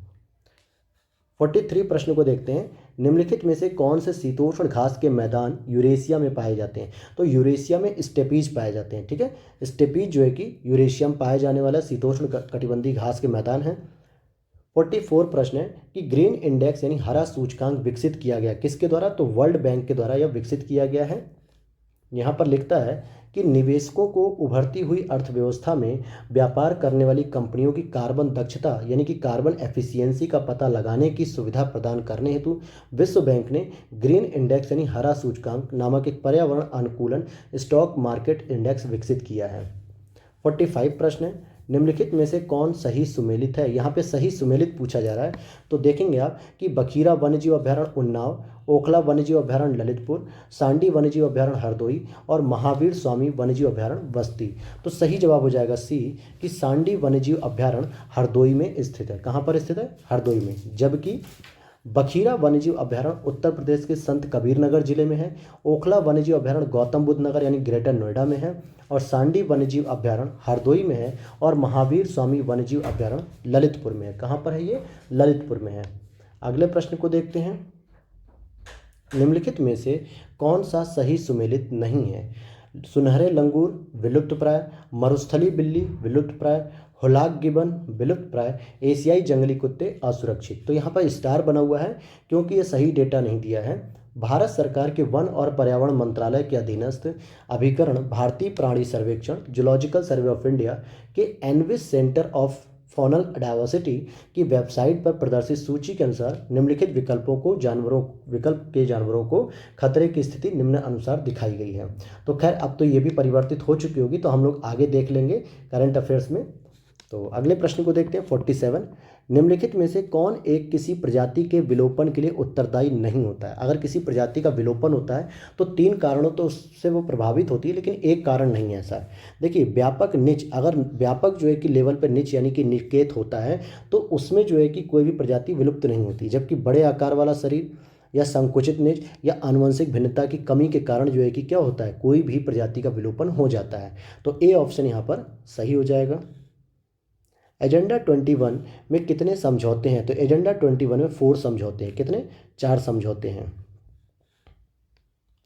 A: 43 प्रश्न को देखते हैं। निम्नलिखित में से कौन से शीतोष्ण घास के मैदान यूरेशिया में पाए जाते हैं? तो यूरेशिया में स्टेपीज पाए जाते हैं। ठीक है, स्टेपीज जो है कि यूरेशिया में पाए जाने वाला शीतोष्ण कटिबंधीय घास के मैदान है। 44 प्रश्न है कि ग्रीन इंडेक्स यानी हरा सूचकांक विकसित किया गया किसके द्वारा? तो वर्ल्ड बैंक के द्वारा यह विकसित किया गया है। यहाँ पर लिखता है कि निवेशकों को उभरती हुई अर्थव्यवस्था में व्यापार करने वाली कंपनियों की कार्बन दक्षता यानी कि कार्बन एफिशिएंसी का पता लगाने की सुविधा प्रदान करने हेतु विश्व बैंक ने ग्रीन इंडेक्स यानी हरा सूचकांक नामक एक पर्यावरण अनुकूलन स्टॉक मार्केट इंडेक्स विकसित किया है। 45 प्रश्न है। निम्नलिखित में से कौन सही सुमेलित है? यहाँ पे सही सुमेलित पूछा जा रहा है, तो देखेंगे आप कि बखीरा वन्यजीव अभ्यारण्य उन्नाव, ओखला वन्यजीव अभ्यारण्य ललितपुर, सांडी वन्यजीव अभ्यारण्य हरदोई और महावीर स्वामी वन्यजीव अभ्यारण्य बस्ती। तो सही जवाब हो जाएगा सी, कि सांडी वन्यजीव अभ्यारण्य हरदोई में स्थित है। कहाँ पर स्थित है? हरदोई में। जबकि बखीरा वन्यजीव अभ्यारण्य उत्तर प्रदेश के संत कबीर नगर जिले में है, ओखला वन्यजीव अभ्यारण्य गौतम बुद्ध नगर यानी ग्रेटर नोएडा में है, और सांडी वन्यजीव अभ्यारण्य हरदोई में है, और महावीर स्वामी वन्यजीव अभ्यारण्य ललितपुर में है। कहाँ पर है ये? ललितपुर में है। अगले प्रश्न को देखते हैं। निम्नलिखित में से कौन सा सही सुमेलित नहीं है? सुनहरे लंगूर विलुप्तप्राय, मरुस्थली बिल्ली विलुप्तप्राय, हुलाक गिबन विलुप्तप्राय, एशियाई जंगली कुत्ते असुरक्षित। तो यहाँ पर स्टार बना हुआ है क्योंकि ये सही डेटा नहीं दिया है। भारत सरकार के वन और पर्यावरण मंत्रालय के अधीनस्थ अभिकरण भारतीय प्राणी सर्वेक्षण जूलॉजिकल सर्वे ऑफ इंडिया के एनविस सेंटर ऑफ फॉनल डाइवर्सिटी की वेबसाइट पर प्रदर्शित सूची के अनुसार निम्नलिखित विकल्प के जानवरों को खतरे की स्थिति निम्न अनुसार दिखाई गई है। तो खैर अब तो ये भी परिवर्तित हो चुकी होगी, तो हम लोग आगे देख लेंगे करंट अफेयर्स में। तो अगले प्रश्न को देखते हैं 47। निम्नलिखित में से कौन एक किसी प्रजाति के विलोपन के लिए उत्तरदायी नहीं होता है? अगर किसी प्रजाति का विलोपन होता है तो 3 कारणों तो उससे वो प्रभावित होती है, लेकिन एक कारण नहीं है ऐसा। देखिए व्यापक निच, अगर व्यापक जो है कि लेवल पर निच यानी कि निकेत होता है तो उसमें जो है कि कोई भी प्रजाति विलुप्त नहीं होती, जबकि बड़े आकार वाला शरीर या संकुचित निच या आनुवंशिक भिन्नता की कमी के कारण जो है कि क्या होता है, कोई भी प्रजाति का विलोपन हो जाता है। तो ए ऑप्शन यहाँ पर सही हो जाएगा। एजेंडा 21 में कितने समझौते हैं? तो एजेंडा 21 में 4 समझौते हैं। कितने? 4 समझौते हैं।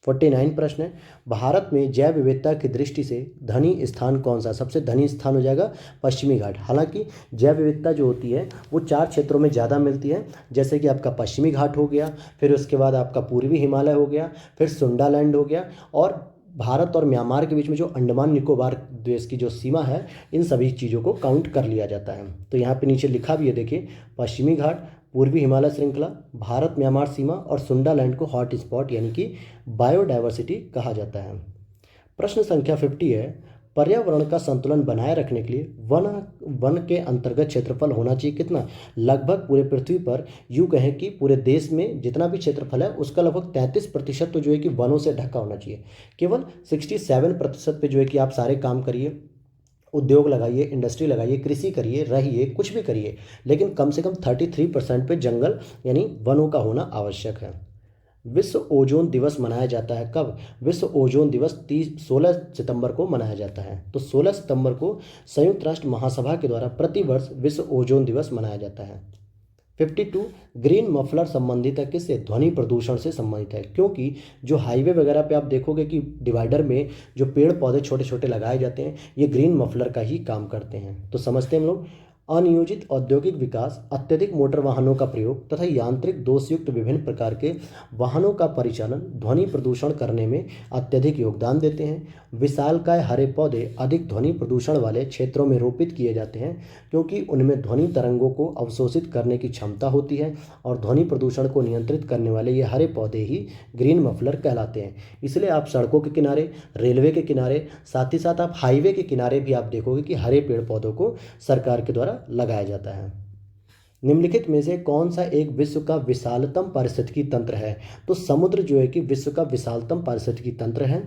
A: 49 प्रश्न है, भारत में जैव विविधता की दृष्टि से धनी स्थान कौन सा? सबसे धनी स्थान हो जाएगा पश्चिमी घाट। हालांकि जैव विविधता जो होती है वो 4 क्षेत्रों में ज़्यादा मिलती है, जैसे कि आपका पश्चिमी घाट हो गया, फिर उसके बाद आपका पूर्वी हिमालय हो गया, फिर सुंडालैंड हो गया, और भारत और म्यांमार के बीच में जो अंडमान निकोबार देश की जो सीमा है, इन सभी चीज़ों को काउंट कर लिया जाता है। तो यहाँ पे नीचे लिखा भी है, देखिए, पश्चिमी घाट, पूर्वी हिमालय श्रृंखला, भारत म्यांमार सीमा और सुंडालैंड को हॉट स्पॉट यानी कि बायोडायवर्सिटी कहा जाता है। प्रश्न संख्या 50 है, पर्यावरण का संतुलन बनाए रखने के लिए वन के अंतर्गत क्षेत्रफल होना चाहिए कितना? लगभग पूरे पृथ्वी पर यूँ कहें कि पूरे देश में जितना भी क्षेत्रफल है उसका लगभग 33% तो जो है कि वनों से ढका होना चाहिए। केवल 67% पे जो है कि आप सारे काम करिए, उद्योग लगाइए, इंडस्ट्री लगाइए, कृषि करिए, रहिए, कुछ भी करिए, लेकिन कम से कम 33% पे जंगल यानी वनों का होना आवश्यक है। विश्व ओजोन दिवस मनाया जाता है कब? विश्व ओजोन दिवस 16 सितंबर को मनाया जाता है। तो 16 सितंबर को संयुक्त राष्ट्र महासभा के द्वारा प्रतिवर्ष विश्व ओजोन दिवस मनाया जाता है। 52 ग्रीन मफलर संबंधित है किससे? ध्वनि प्रदूषण से संबंधित है, क्योंकि जो हाईवे वगैरह पे आप देखोगे कि डिवाइडर में जो पेड़ पौधे छोटे छोटे लगाए जाते हैं, ये ग्रीन मफलर का ही काम करते हैं। तो समझते हैं हम लोग, अनियोजित औद्योगिक विकास, अत्यधिक मोटर वाहनों का प्रयोग तथा यांत्रिक दोषयुक्त विभिन्न प्रकार के वाहनों का परिचालन ध्वनि प्रदूषण करने में अत्यधिक योगदान देते हैं। विशालकाय हरे पौधे अधिक ध्वनि प्रदूषण वाले क्षेत्रों में रोपित किए जाते हैं, क्योंकि उनमें ध्वनि तरंगों को अवशोषित करने की क्षमता होती है, और ध्वनि प्रदूषण को नियंत्रित करने वाले ये हरे पौधे ही ग्रीन मफलर कहलाते हैं। इसलिए आप सड़कों के किनारे, रेलवे के किनारे, साथ ही साथ आप हाईवे के किनारे भी आप देखोगे कि हरे पेड़ पौधों को सरकार के द्वारा लगाया जाता है। निम्नलिखित में से कौन सा एक विश्व का विशालतम पारिस्थितिकी तंत्र है? तो समुद्र जो है कि विश्व का विशालतम पारिस्थितिकी तंत्र है।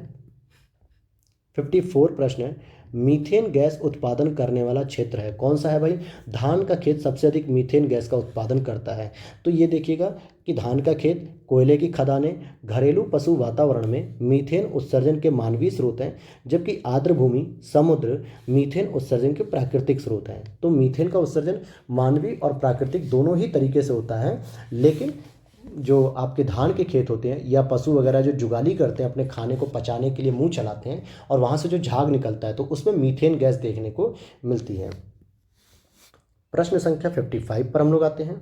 A: 54 प्रश्न है, मीथेन गैस उत्पादन करने वाला क्षेत्र है कौन सा है भाई? धान का खेत सबसे अधिक मीथेन गैस का उत्पादन करता है। तो ये देखिएगा कि धान का खेत, कोयले की खदानें, घरेलू पशु वातावरण में मीथेन उत्सर्जन के मानवीय स्रोत हैं, जबकि आर्द्र भूमि, समुद्र मीथेन उत्सर्जन के प्राकृतिक स्रोत हैं। तो मीथेन का उत्सर्जन मानवीय और प्राकृतिक दोनों ही तरीके से होता है, लेकिन जो आपके धान के खेत होते हैं या पशु वगैरह जो जुगाली करते हैं, अपने खाने को पचाने के लिए मुंह चलाते हैं और वहाँ से जो झाग निकलता है, तो उसमें मीथेन गैस देखने को मिलती है। प्रश्न संख्या 55 पर हम लोग आते हैं।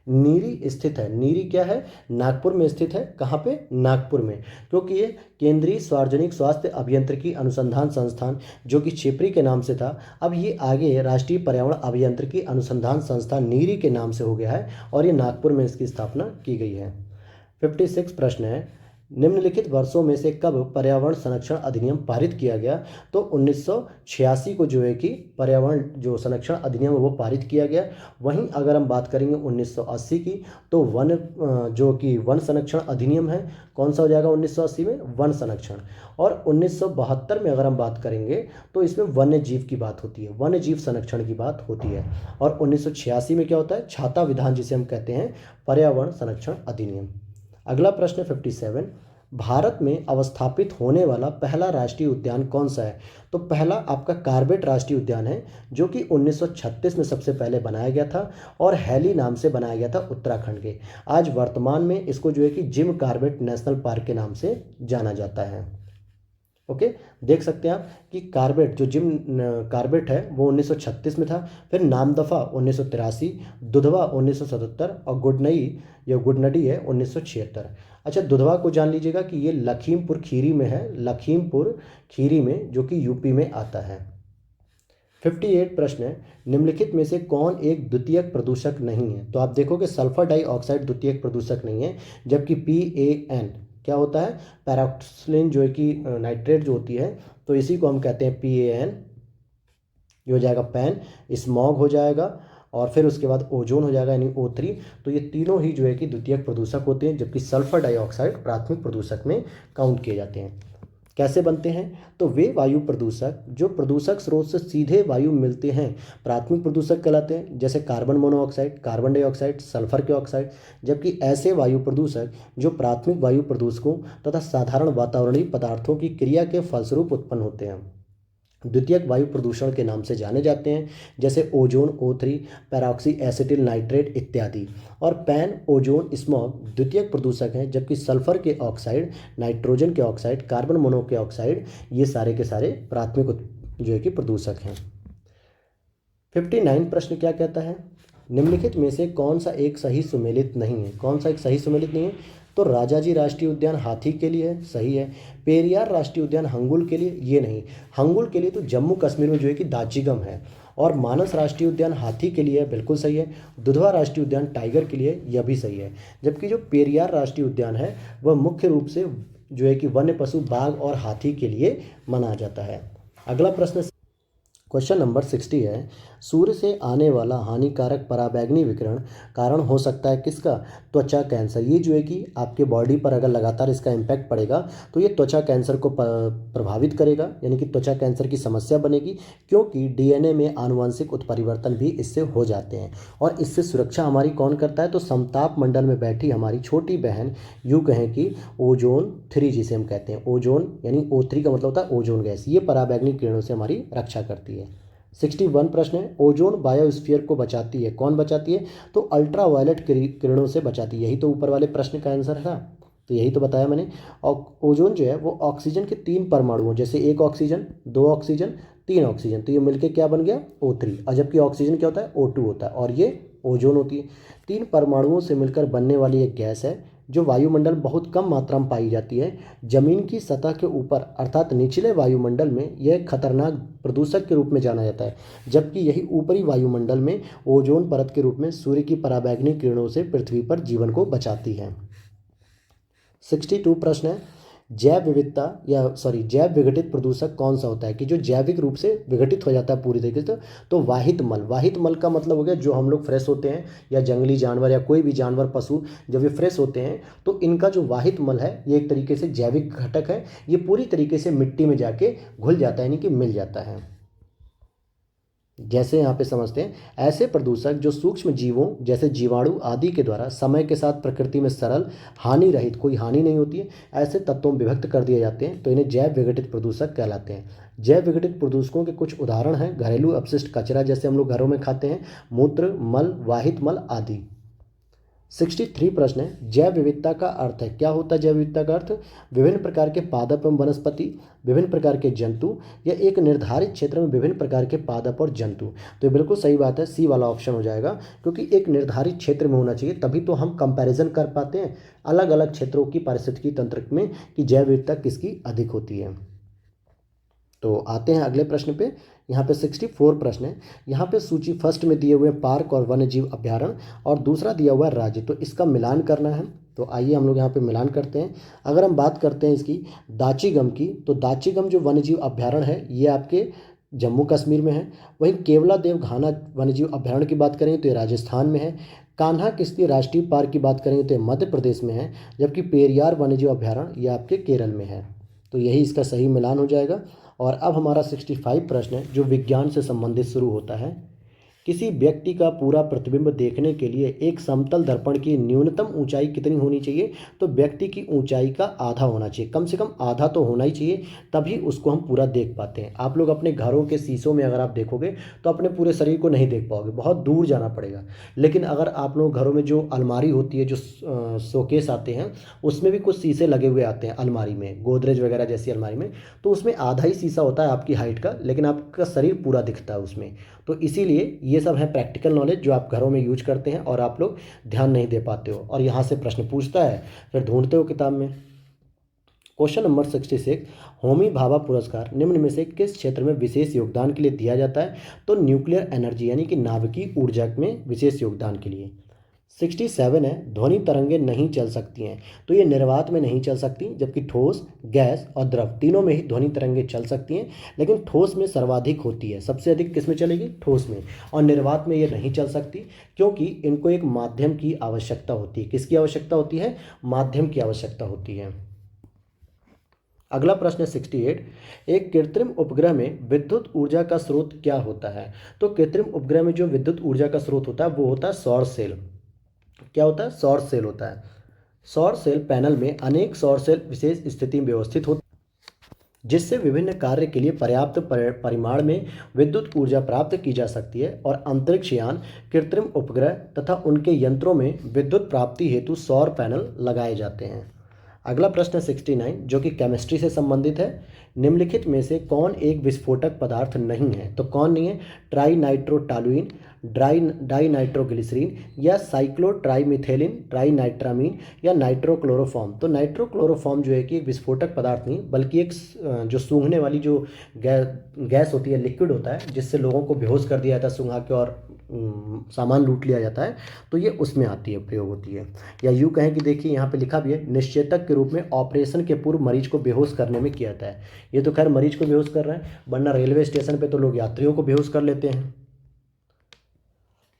A: नीरी स्थित है, नीरी क्या है? नागपुर में स्थित है। कहाँ पे? नागपुर में, क्योंकि ये केंद्रीय सार्वजनिक स्वास्थ्य अभियांत्रिकी अनुसंधान संस्थान, जो कि छिपरी के नाम से था, अब ये आगे राष्ट्रीय पर्यावरण अभियांत्रिकी अनुसंधान संस्थान नीरी के नाम से हो गया है, और ये नागपुर में इसकी स्थापना की गई है। 56 प्रश्न है, निम्नलिखित वर्षों में से कब पर्यावरण संरक्षण अधिनियम पारित किया गया? तो 1986 को जो है कि पर्यावरण जो संरक्षण अधिनियम वो पारित किया गया। वहीं अगर हम बात करेंगे 1980 की, तो जो कि वन संरक्षण अधिनियम है, कौन सा हो जाएगा 1980 में? वन संरक्षण। और 1972 में अगर हम बात करेंगे तो इसमें वन्य जीव की बात होती है, वन्य जीव संरक्षण की बात होती है। और 1986 में क्या होता है? छाता विधान, जिसे हम कहते हैं पर्यावरण संरक्षण अधिनियम। अगला प्रश्न 57, भारत में अवस्थापित होने वाला पहला राष्ट्रीय उद्यान कौन सा है? तो पहला आपका कार्बेट राष्ट्रीय उद्यान है, जो कि 1936 में सबसे पहले बनाया गया था, और हैली नाम से बनाया गया था उत्तराखंड के। आज वर्तमान में इसको जो है कि जिम कार्बेट नेशनल पार्क के नाम से जाना जाता है। ओके, देख सकते हैं आप कि कार्बेट, जो जिम कार्बेट है वो 1936 में था, फिर नामदफा 1983, दुधवा 1977 और गुडनडी है 1976। अच्छा, दुधवा को जान लीजिएगा कि ये लखीमपुर खीरी में है, लखीमपुर खीरी में, जो कि यूपी में आता है। 58 प्रश्न है, निम्नलिखित में से कौन एक द्वितीयक प्रदूषक नहीं है? तो आप देखोगे सल्फर डाइऑक्साइड द्वितीयक प्रदूषक नहीं है, जबकि PAN क्या होता है? पैराक्सिलिन जो है कि नाइट्रेट जो होती है, तो इसी को हम कहते हैं PAN। ये हो जाएगा पैन, स्मॉग हो जाएगा, और फिर उसके बाद ओजोन हो जाएगा यानी O3। तो ये तीनों ही जो है कि द्वितीयक प्रदूषक होते हैं, जबकि सल्फर डाइऑक्साइड प्राथमिक प्रदूषक में काउंट किए जाते हैं। कैसे बनते हैं? तो वे वायु प्रदूषक जो प्रदूषक स्रोत से सीधे वायु मिलते हैं प्राथमिक प्रदूषक कहलाते हैं, जैसे carbon monoxide, carbon dioxide, sulphur के ऑक्साइड। जबकि ऐसे वायु प्रदूषक जो प्राथमिक वायु प्रदूषकों तथा साधारण वातावरणीय पदार्थों की क्रिया के फलस्वरूप उत्पन्न होते हैं, द्वितीयक वायु प्रदूषण के नाम से जाने जाते हैं, जैसे ओजोन O3, पैरोक्सी एसिटिल नाइट्रेट इत्यादि। और पैन ओजोन स्मॉग द्वितीयक प्रदूषक हैं, जबकि सल्फर के ऑक्साइड, नाइट्रोजन के ऑक्साइड, कार्बन मोनोऑक्साइड ये सारे के सारे प्राथमिक जो है कि प्रदूषक हैं। 59 प्रश्न क्या कहता है, निम्नलिखित में से कौन सा एक सही सुमेलित नहीं है। कौन सा एक सही सुमेलित नहीं है, तो राजाजी राष्ट्रीय उद्यान हाथी के लिए है, सही है। पेरियार राष्ट्रीय उद्यान हंगुल के लिए, ये नहीं। हंगुल के लिए तो जम्मू कश्मीर में जो है कि दाचिगम है। और मानस राष्ट्रीय उद्यान हाथी के लिए है, बिल्कुल सही है। दुधवा राष्ट्रीय उद्यान टाइगर के लिए, यह भी सही है। जबकि जो पेरियार राष्ट्रीय उद्यान है वह मुख्य रूप से जो है कि वन्य पशु बाघ और हाथी के लिए मनाया जाता है। अगला प्रश्न, क्वेश्चन नंबर 60 है, सूर्य से आने वाला हानिकारक पराबैंगनी विकिरण कारण हो सकता है किसका, त्वचा कैंसर। ये जो है कि आपके बॉडी पर अगर लगातार इसका इम्पैक्ट पड़ेगा तो ये त्वचा कैंसर को प्रभावित करेगा, यानी कि त्वचा कैंसर की समस्या बनेगी, क्योंकि डीएनए में आनुवंशिक उत्परिवर्तन भी इससे हो जाते हैं। और इससे सुरक्षा हमारी कौन करता है, तो समताप मंडल में बैठी हमारी छोटी बहन, यूँ कहें कि ओजोन 3 जिसे हम कहते हैं, ओजोन यानी O3 का मतलब होता है ओजोन गैस, ये पराबैंगनी किरणों से हमारी रक्षा करती है। 61 प्रश्न है, ओजोन बायोस्फीयर को बचाती है, कौन बचाती है, तो अल्ट्रा वायलेट किरणों से बचाती है। यही तो ऊपर वाले प्रश्न का आंसर है ना, तो यही तो बताया मैंने। और ओजोन जो है वो ऑक्सीजन के 3 परमाणुओं, जैसे 1 ऑक्सीजन, 2 ऑक्सीजन, 3 ऑक्सीजन, तो ये मिलके क्या बन गया, O3। और जबकि ऑक्सीजन क्या होता है, O2 होता है, और ये ओजोन होती है। 3 परमाणुओं से मिलकर बनने वाली एक गैस है जो वायुमंडल बहुत कम मात्रा में पाई जाती है। जमीन की सतह के ऊपर अर्थात निचले वायुमंडल में यह खतरनाक प्रदूषक के रूप में जाना जाता है, जबकि यही ऊपरी वायुमंडल में ओजोन परत के रूप में सूर्य की पराबैंगनी किरणों से पृथ्वी पर जीवन को बचाती है। 62 प्रश्न है, जैव विघटित प्रदूषक कौन सा होता है, कि जो जैविक रूप से विघटित हो जाता है पूरी तरीके से, तो वाहित मल। वाहित मल का मतलब हो गया जो हम लोग फ्रेश होते हैं, या जंगली जानवर या कोई भी जानवर पशु जब ये फ्रेश होते हैं तो इनका जो वाहित मल है ये एक तरीके से जैविक घटक है, ये पूरी तरीके से मिट्टी में जाके घुल जाता है, यानी कि मिल जाता है। जैसे यहाँ पे समझते हैं, ऐसे प्रदूषक जो सूक्ष्म जीवों जैसे जीवाणु आदि के द्वारा समय के साथ प्रकृति में सरल, हानि रहित, कोई हानि नहीं होती है, ऐसे तत्वों में विभक्त कर दिए जाते हैं, तो इन्हें जैव विघटित प्रदूषक कहलाते हैं। जैव विघटित प्रदूषकों के कुछ उदाहरण हैं, घरेलू अपशिष्ट कचरा जैसे हम लोग घरों में खाते हैं, मूत्र, मल, वाहित मल आदि। 63 प्रश्न है, जैव विविधता का अर्थ है, क्या होता है जैव विविधता का अर्थ, विभिन्न प्रकार के पादप एवं वनस्पति, विभिन्न प्रकार के जंतु, या एक निर्धारित क्षेत्र में विभिन्न प्रकार के पादप और जंतु। तो ये बिल्कुल सही बात है, सी वाला ऑप्शन हो जाएगा, क्योंकि एक निर्धारित क्षेत्र में होना चाहिए, तभी तो हम कंपैरिजन कर पाते हैं अलग अलग क्षेत्रों की पारिस्थितिकी तंत्र में कि जैव विविधता किसकी अधिक होती है। तो आते हैं अगले प्रश्न पे। यहाँ पे 64 प्रश्न है। यहाँ पे सूची फर्स्ट में दिए हुए पार्क और वन्य जीव अभ्यारण्य और दूसरा दिया हुआ है राज्य, तो इसका मिलान करना है। तो आइए हम लोग यहाँ पे मिलान करते हैं। अगर हम बात करते हैं इसकी दाचीगम की, तो दाचीगम जो वन्य जीव अभ्यारण्य है ये आपके जम्मू कश्मीर में है। वहीं केवला देव घाना वन्य जीव अभ्यारण्य की बात करें तो ये राजस्थान में है। कान्हा किस्ती राष्ट्रीय पार्क की बात करेंगे तो ये मध्य प्रदेश में है, जबकि पेरियार वन्य जीव अभ्यारण्य ये आपके केरल में है। तो यही इसका सही मिलान हो जाएगा। और अब हमारा 65 प्रश्न है जो विज्ञान से संबंधित शुरू होता है। किसी व्यक्ति का पूरा प्रतिबिंब देखने के लिए एक समतल दर्पण की न्यूनतम ऊंचाई कितनी होनी चाहिए, तो व्यक्ति की ऊंचाई का आधा होना चाहिए, कम से कम आधा तो होना ही चाहिए, तभी उसको हम पूरा देख पाते हैं। आप लोग अपने घरों के शीशों में अगर आप देखोगे तो अपने पूरे शरीर को नहीं देख पाओगे, बहुत दूर जाना पड़ेगा। लेकिन अगर आप लोग घरों में जो अलमारी होती है, जो शोकेस आते हैं, उसमें भी कुछ शीशे लगे हुए आते हैं अलमारी में, गोदरेज वगैरह जैसी अलमारी में, तो उसमें आधा ही शीशा होता है आपकी हाइट का, लेकिन आपका शरीर पूरा दिखता है उसमें। तो इसीलिए ये सब है प्रैक्टिकल नॉलेज जो आप घरों में यूज करते हैं और आप लोग ध्यान नहीं दे पाते हो, और यहाँ से प्रश्न पूछता है फिर ढूंढते हो किताब में। क्वेश्चन नंबर 66, होमी भाभा पुरस्कार निम्न में से किस क्षेत्र में विशेष योगदान के लिए दिया जाता है, तो न्यूक्लियर एनर्जी यानी कि नाभिकीय ऊर्जा में विशेष योगदान के लिए। 67 है, ध्वनि तरंगें नहीं चल सकती हैं, तो ये निर्वात में नहीं चल सकती, जबकि ठोस, गैस और द्रव तीनों में ही ध्वनि तरंगें चल सकती हैं, लेकिन ठोस में सर्वाधिक होती है, सबसे अधिक किस में चलेगी, ठोस में। और निर्वात में ये नहीं चल सकती, क्योंकि इनको एक माध्यम की आवश्यकता होती है। किसकी आवश्यकता होती है, माध्यम की आवश्यकता होती है। अगला प्रश्न है 68, एक कृत्रिम उपग्रह में विद्युत ऊर्जा का स्रोत क्या होता है, तो कृत्रिम उपग्रह में जो विद्युत ऊर्जा का स्रोत होता है वो होता है सौर सेल। क्या होता है, सौर सेल होता है। सौर सेल पैनल में अनेक सौर सेल विशेष स्थिति में व्यवस्थित होते हैं, जिससे विभिन्न कार्य के लिए पर्याप्त परिमाण में विद्युत ऊर्जा प्राप्त की जा सकती है और अंतरिक्ष यान, कृत्रिम उपग्रह तथा उनके यंत्रों में विद्युत प्राप्ति हेतु सौर पैनल लगाए जाते हैं। अगला प्रश्न 69 जो कि केमिस्ट्री से संबंधित है। निम्नलिखित में से कौन एक विस्फोटक पदार्थ नहीं है? तो कौन नहीं है? ट्राई नाइट्रोटॉलुइन, डाई नाइट्रोग्लिसरीन या साइक्लो ट्राईमिथेलिन, ट्राई नाइट्रामीन या नाइट्रोक्लोरोफॉर्म। तो नाइट्रोक्लोरोफॉर्म जो है कि एक विस्फोटक पदार्थ नहीं बल्कि एक जो सूंघने वाली जो गैस होती है, लिक्विड होता है, जिससे लोगों को बेहोश कर दिया जाता है सूंघा के और सामान लूट लिया जाता है, तो ये उसमें आती है, प्रयोग होती है। या यूँ कहें कि देखिए यहाँ पे लिखा भी है, निश्चेतक के रूप में ऑपरेशन के पूर्व मरीज को बेहोश करने में किया जाता है। ये तो खैर मरीज को बेहोश कर रहा है, वरना रेलवे स्टेशन पे तो लोग यात्रियों को बेहोश कर लेते हैं।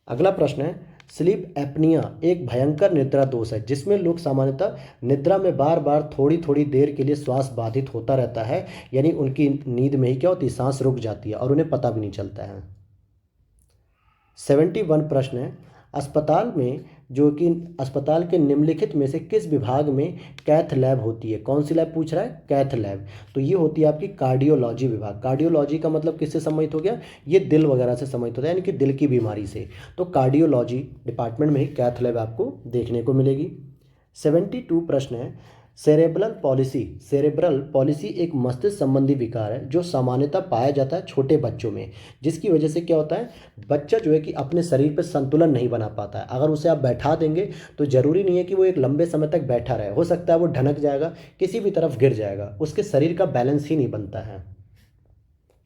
A: अगला प्रश्न है, स्लीप एपनिया एक भयंकर निद्रा दोष है जिसमें लोग सामान्यतः निद्रा में बार बार थोड़ी थोड़ी देर के लिए श्वास बाधित होता रहता है, यानी उनकी नींद में ही क्या होती है, सांस रुक जाती है और उन्हें पता भी नहीं चलता है। 71 प्रश्न है, अस्पताल के निम्नलिखित में से किस विभाग में कैथ लैब होती है? कौन सी लैब पूछ रहा है? Cath lab. तो ये होती है आपकी कार्डियोलॉजी विभाग। कार्डियोलॉजी का मतलब किससे संबंधित हो गया? ये दिल वगैरह से संबंधित होता है, यानी कि दिल की बीमारी से। तो कार्डियोलॉजी डिपार्टमेंट में ही कैथ लैब आपको देखने को मिलेगी। 72 प्रश्न है, सेरेब्रल पॉलिसी एक मस्तिष्क संबंधी विकार है जो सामान्यतः पाया जाता है छोटे बच्चों में, जिसकी वजह से क्या होता है, बच्चा जो है कि अपने शरीर पर संतुलन नहीं बना पाता है। अगर उसे आप बैठा देंगे तो ज़रूरी नहीं है कि वो एक लंबे समय तक बैठा रहे, हो सकता है वो ढनक जाएगा, किसी भी तरफ गिर जाएगा, उसके शरीर का बैलेंस ही नहीं बनता है।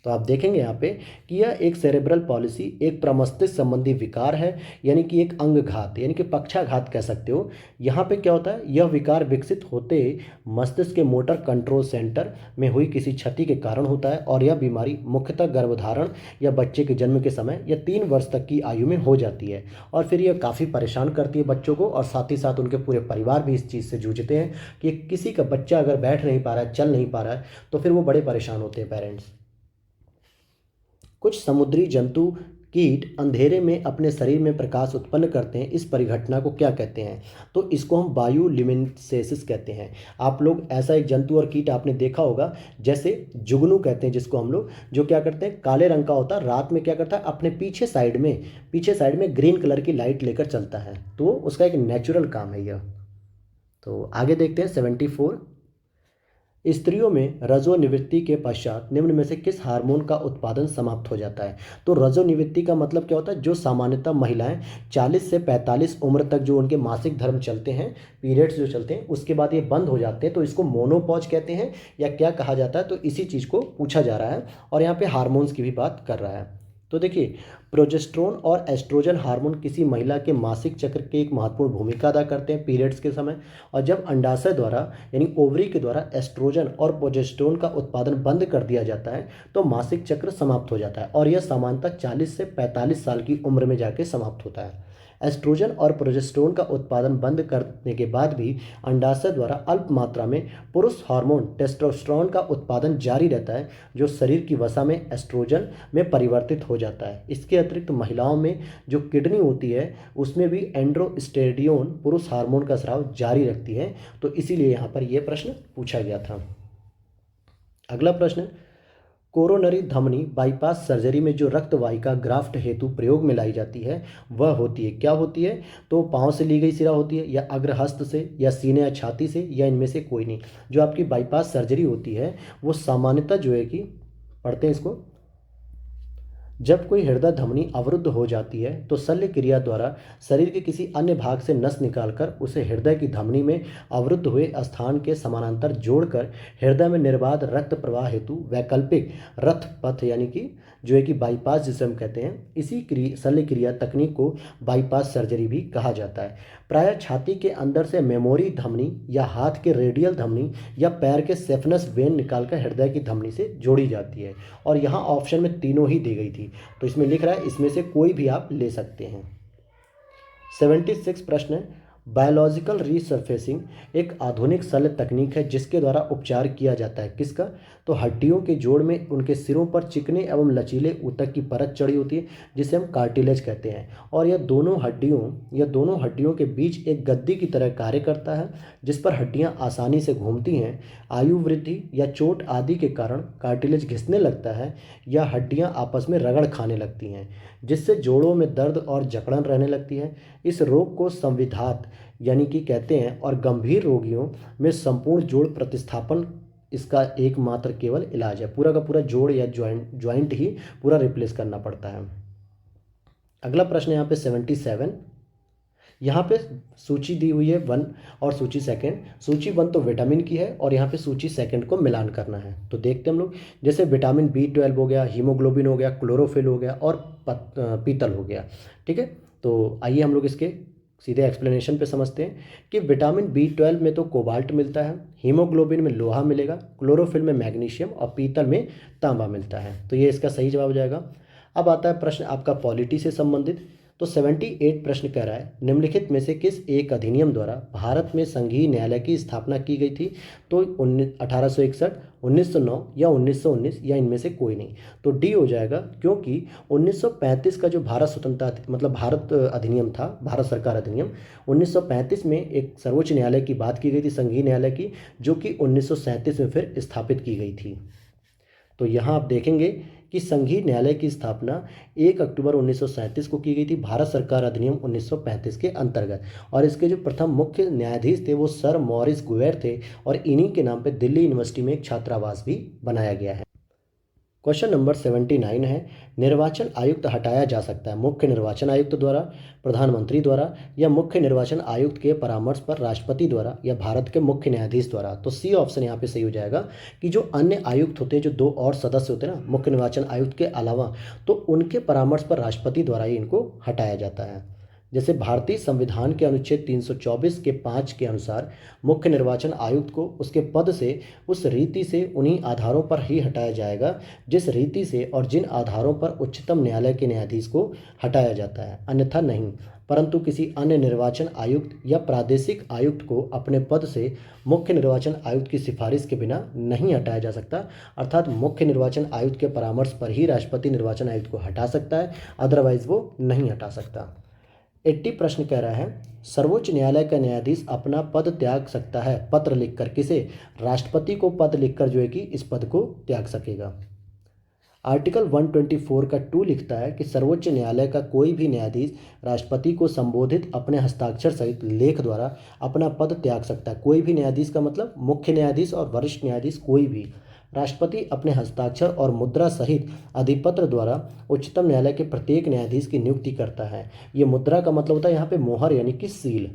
A: तो आप देखेंगे यहाँ पे कि यह एक सेरेब्रल पॉलिसी एक प्रमस्तिष्क संबंधी विकार है, यानी कि एक अंगघात, यानी कि पक्षाघात कह सकते हो। यहाँ पे क्या होता है, यह विकार विकसित होते मस्तिष्क के मोटर कंट्रोल सेंटर में हुई किसी क्षति के कारण होता है और यह बीमारी मुख्यतः गर्भधारण या बच्चे के जन्म के समय या 3 वर्ष तक की आयु में हो जाती है और फिर यह काफ़ी परेशान करती है बच्चों को, और साथ ही साथ उनके पूरे परिवार भी इस चीज़ से जूझते हैं कि किसी का बच्चा अगर बैठ नहीं पा रहा है, चल नहीं पा रहा है, तो फिर वो बड़े परेशान होते हैं पेरेंट्स। कुछ समुद्री जंतु कीट अंधेरे में अपने शरीर में प्रकाश उत्पन्न करते हैं, इस परिघटना को क्या कहते हैं? तो इसको हम बायोल्यूमिनेसेंस कहते हैं। आप लोग ऐसा एक जंतु और कीट आपने देखा होगा, जैसे जुगनू कहते हैं जिसको हम लोग, जो क्या करते हैं, काले रंग का होता है, रात में क्या करता है, अपने पीछे साइड में ग्रीन कलर की लाइट लेकर चलता है, तो उसका एक नेचुरल काम है यह। तो आगे देखते हैं 74। स्त्रियों में रजोनिवृत्ति के पश्चात निम्न में से किस हार्मोन का उत्पादन समाप्त हो जाता है? तो रजोनिवृत्ति का मतलब क्या होता है, जो सामान्यतः महिलाएं 40 से 45 उम्र तक जो उनके मासिक धर्म चलते हैं, पीरियड्स जो चलते हैं, उसके बाद ये बंद हो जाते हैं, तो इसको मोनोपॉज कहते हैं या क्या कहा जाता है? तो इसी चीज़ को पूछा जा रहा है और यहाँ पे हार्मोन्स की भी बात कर रहा है। तो देखिए, प्रोजेस्टेरोन और एस्ट्रोजन हार्मोन किसी महिला के मासिक चक्र की एक महत्वपूर्ण भूमिका अदा करते हैं पीरियड्स के समय, और जब अंडाशय द्वारा यानी ओवरी के द्वारा एस्ट्रोजन और प्रोजेस्टेरोन का उत्पादन बंद कर दिया जाता है तो मासिक चक्र समाप्त हो जाता है, और यह सामान्यतः 40 से 45 साल की उम्र में जाके समाप्त होता है। एस्ट्रोजन और प्रोजेस्टेरोन का उत्पादन बंद करने के बाद भी अंडाशय द्वारा अल्प मात्रा में पुरुष हार्मोन टेस्टोस्टेरोन का उत्पादन जारी रहता है, जो शरीर की वसा में एस्ट्रोजन में परिवर्तित हो जाता है। इसके अतिरिक्त महिलाओं में जो किडनी होती है उसमें भी एंड्रोस्टेडियोन पुरुष हार्मोन का स्राव जारी रखती है, तो इसीलिए यहाँ पर यह प्रश्न पूछा गया था। अगला प्रश्न, कोरोनरी धमनी बाईपास सर्जरी में जो रक्त वाहिका ग्राफ्ट हेतु प्रयोग में लाई जाती है वह होती है, क्या होती है? तो पाँव से ली गई सिरा होती है, या अग्रहस्त से, या सीने या छाती से, या इनमें से कोई नहीं। जो आपकी बाईपास सर्जरी होती है वो सामान्यतः जो है कि पढ़ते हैं इसको, जब कोई हृदय धमनी अवरुद्ध हो जाती है तो शल्य क्रिया द्वारा शरीर के किसी अन्य भाग से नस निकालकर उसे हृदय की धमनी में अवरुद्ध हुए स्थान के समानांतर जोड़कर हृदय में निर्बाध रक्त प्रवाह हेतु वैकल्पिक रथ पथ यानी कि जो है कि बाईपास जिसे हम कहते हैं, इसी शल्य क्रिया तकनीक को बाईपास सर्जरी भी कहा जाता है। प्रायः छाती के अंदर से मेमोरी धमनी या हाथ के रेडियल धमनी या पैर के सेफनस वेन निकालकर हृदय की धमनी से जोड़ी जाती है, और यहाँ ऑप्शन में तीनों ही दी गई थी, तो इसमें लिख रहा है इसमें से कोई भी आप ले सकते हैं। 76 प्रश्न है, बायोलॉजिकल रीसर्फेसिंग एक आधुनिक शल्य तकनीक है जिसके द्वारा उपचार किया जाता है। किसका? तो हड्डियों के जोड़ में उनके सिरों पर चिकने एवं लचीले ऊतक की परत चढ़ी होती है जिसे हम कार्टिलेज कहते हैं, और यह दोनों हड्डियों के बीच एक गद्दी की तरह कार्य करता है जिस पर हड्डियां आसानी से घूमती हैं। आयु वृद्धि या चोट आदि के कारण कार्टिलेज घिसने लगता है या हड्डियां आपस में रगड़ खाने लगती हैं जिससे जोड़ों में दर्द और जकड़न रहने लगती है। इस रोग को संविधात यानी कि कहते हैं, और गंभीर रोगियों में संपूर्ण जोड़ प्रतिस्थापन इसका एकमात्र केवल इलाज है। पूरा का पूरा जोड़ या ज्वाइंट ही पूरा रिप्लेस करना पड़ता है। अगला प्रश्न यहाँ पे 77, यहाँ पे सूची दी हुई है 1 और सूची सेकंड। सूची 1 तो विटामिन की है और यहाँ पे सूची सेकंड को मिलान करना है। तो देखते हैं हम लोग, जैसे विटामिन B12 हो गया, हीमोग्लोबिन हो गया, क्लोरोफिल हो गया और पीतल हो गया। ठीक है, तो आइए हम लोग इसके सीधे एक्सप्लेनेशन पे समझते हैं कि विटामिन B12 में तो कोबाल्ट मिलता है, हीमोग्लोबिन में लोहा मिलेगा, क्लोरोफिल में मैग्नीशियम और पीतल में तांबा मिलता है। तो ये इसका सही जवाब हो जाएगा। अब आता है प्रश्न आपका पॉलिटी से संबंधित। तो 78 प्रश्न कह रहा है, निम्नलिखित में से किस एक अधिनियम द्वारा भारत में संघीय न्यायालय की स्थापना की गई थी? तो 1861, 1909 या 1919 या इनमें से कोई नहीं। तो डी हो जाएगा, क्योंकि 1935 का जो भारत स्वतंत्रता मतलब भारत अधिनियम था, भारत सरकार अधिनियम, 1935 में एक सर्वोच्च न्यायालय की बात की गई थी, संघीय न्यायालय की, जो कि 1937 में फिर स्थापित की गई थी। तो यहाँ आप देखेंगे कि संघीय न्यायालय की स्थापना 1 अक्टूबर 1937 को की गई थी भारत सरकार अधिनियम 1935 के अंतर्गत, और इसके जो प्रथम मुख्य न्यायाधीश थे वो सर मॉरिस गुवेर थे, और इन्हीं के नाम पे दिल्ली यूनिवर्सिटी में एक छात्रावास भी बनाया गया है। क्वेश्चन नंबर 79 है, निर्वाचन आयुक्त हटाया जा सकता है मुख्य निर्वाचन आयुक्त द्वारा, प्रधानमंत्री द्वारा, या मुख्य निर्वाचन आयुक्त के परामर्श पर राष्ट्रपति द्वारा, या भारत के मुख्य न्यायाधीश द्वारा। तो सी ऑप्शन यहाँ पे सही हो जाएगा कि जो अन्य आयुक्त होते हैं, जो 2 और सदस्य होते हैं ना मुख्य निर्वाचन आयुक्त के अलावा, तो उनके परामर्श पर राष्ट्रपति द्वारा ही इनको हटाया जाता है। जैसे भारतीय संविधान के अनुच्छेद 324 के 5 के अनुसार मुख्य निर्वाचन आयुक्त को उसके पद से उस रीति से उन्हीं आधारों पर ही हटाया जाएगा जिस रीति से और जिन आधारों पर उच्चतम न्यायालय के न्यायाधीश को हटाया जाता है, अन्यथा नहीं। परंतु किसी अन्य निर्वाचन आयुक्त या प्रादेशिक आयुक्त को अपने पद से मुख्य निर्वाचन आयुक्त की सिफारिश के बिना नहीं हटाया जा सकता, अर्थात मुख्य निर्वाचन आयुक्त के परामर्श पर ही राष्ट्रपति निर्वाचन आयुक्त को हटा सकता है, अदरवाइज वो नहीं हटा सकता। 80 प्रश्न कह रहा है, सर्वोच्च न्यायालय का न्यायाधीश अपना पद त्याग सकता है पत्र लिखकर। किसे? राष्ट्रपति को पद लिखकर जो है कि इस पद को त्याग सकेगा। आर्टिकल 124 का 2 लिखता है कि सर्वोच्च न्यायालय का कोई भी न्यायाधीश राष्ट्रपति को संबोधित अपने हस्ताक्षर सहित लेख द्वारा अपना पद त्याग सकता है। कोई भी न्यायाधीश का मतलब मुख्य न्यायाधीश और वरिष्ठ न्यायाधीश, कोई भी। राष्ट्रपति अपने हस्ताक्षर और मुद्रा सहित अधिपत्र द्वारा उच्चतम न्यायालय के प्रत्येक न्यायाधीश की नियुक्ति करता है। ये मुद्रा का मतलब होता है यहाँ पे मोहर यानी कि सील,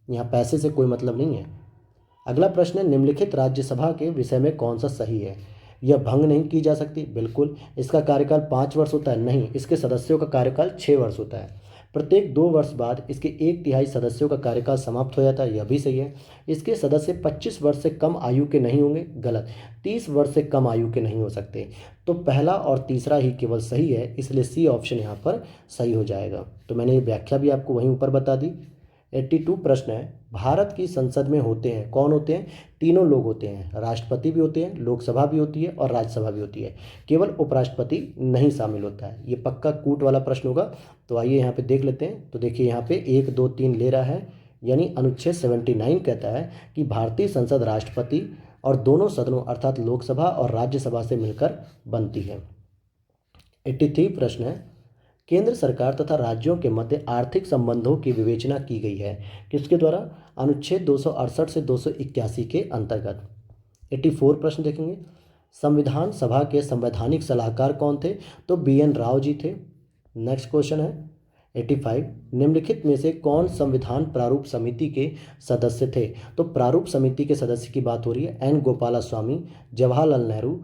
A: यहाँ पैसे से कोई मतलब नहीं है। अगला प्रश्न है, निम्नलिखित राज्यसभा के विषय में कौन सा सही है? यह भंग नहीं की जा सकती, बिल्कुल। इसका कार्यकाल 5 वर्ष होता है, नहीं। इसके सदस्यों का कार्यकाल 6 वर्ष होता है। प्रत्येक 2 वर्ष बाद इसके 1/3 सदस्यों का कार्यकाल समाप्त हो जाता है, यह भी सही है। इसके सदस्य 25 वर्ष से कम आयु के नहीं होंगे, गलत। 30 वर्ष से कम आयु के नहीं हो सकते। तो पहला और तीसरा ही केवल सही है, इसलिए सी ऑप्शन यहाँ पर सही हो जाएगा। तो मैंने ये व्याख्या भी आपको वहीं ऊपर बता दी। 82 प्रश्न है, भारत की संसद में होते हैं, कौन होते हैं? तीनों लोग होते हैं, राष्ट्रपति भी होते हैं, लोकसभा भी होती है और राज्यसभा भी होती है। केवल उपराष्ट्रपति नहीं शामिल होता है। ये पक्का कूट वाला प्रश्न होगा। तो आइए यहाँ पे देख लेते हैं। तो देखिए यहाँ पे 1, 2, 3 ले रहा है, यानी अनुच्छेद 79 कहता है कि भारतीय संसद राष्ट्रपति और दोनों सदनों अर्थात लोकसभा और राज्यसभा से मिलकर बनती है। 83 प्रश्न है, केंद्र सरकार तथा राज्यों के मध्य आर्थिक संबंधों की विवेचना की गई है, किसके द्वारा? अनुच्छेद 268 से 281 के अंतर्गत। 84 प्रश्न देखेंगे, संविधान सभा के संवैधानिक सलाहकार कौन थे? तो BN राव जी थे। नेक्स्ट क्वेश्चन है 85, निम्नलिखित में से कौन संविधान प्रारूप समिति के सदस्य थे? तो प्रारूप समिति के सदस्य की बात हो रही है N गोपाला स्वामी, जवाहरलाल नेहरू,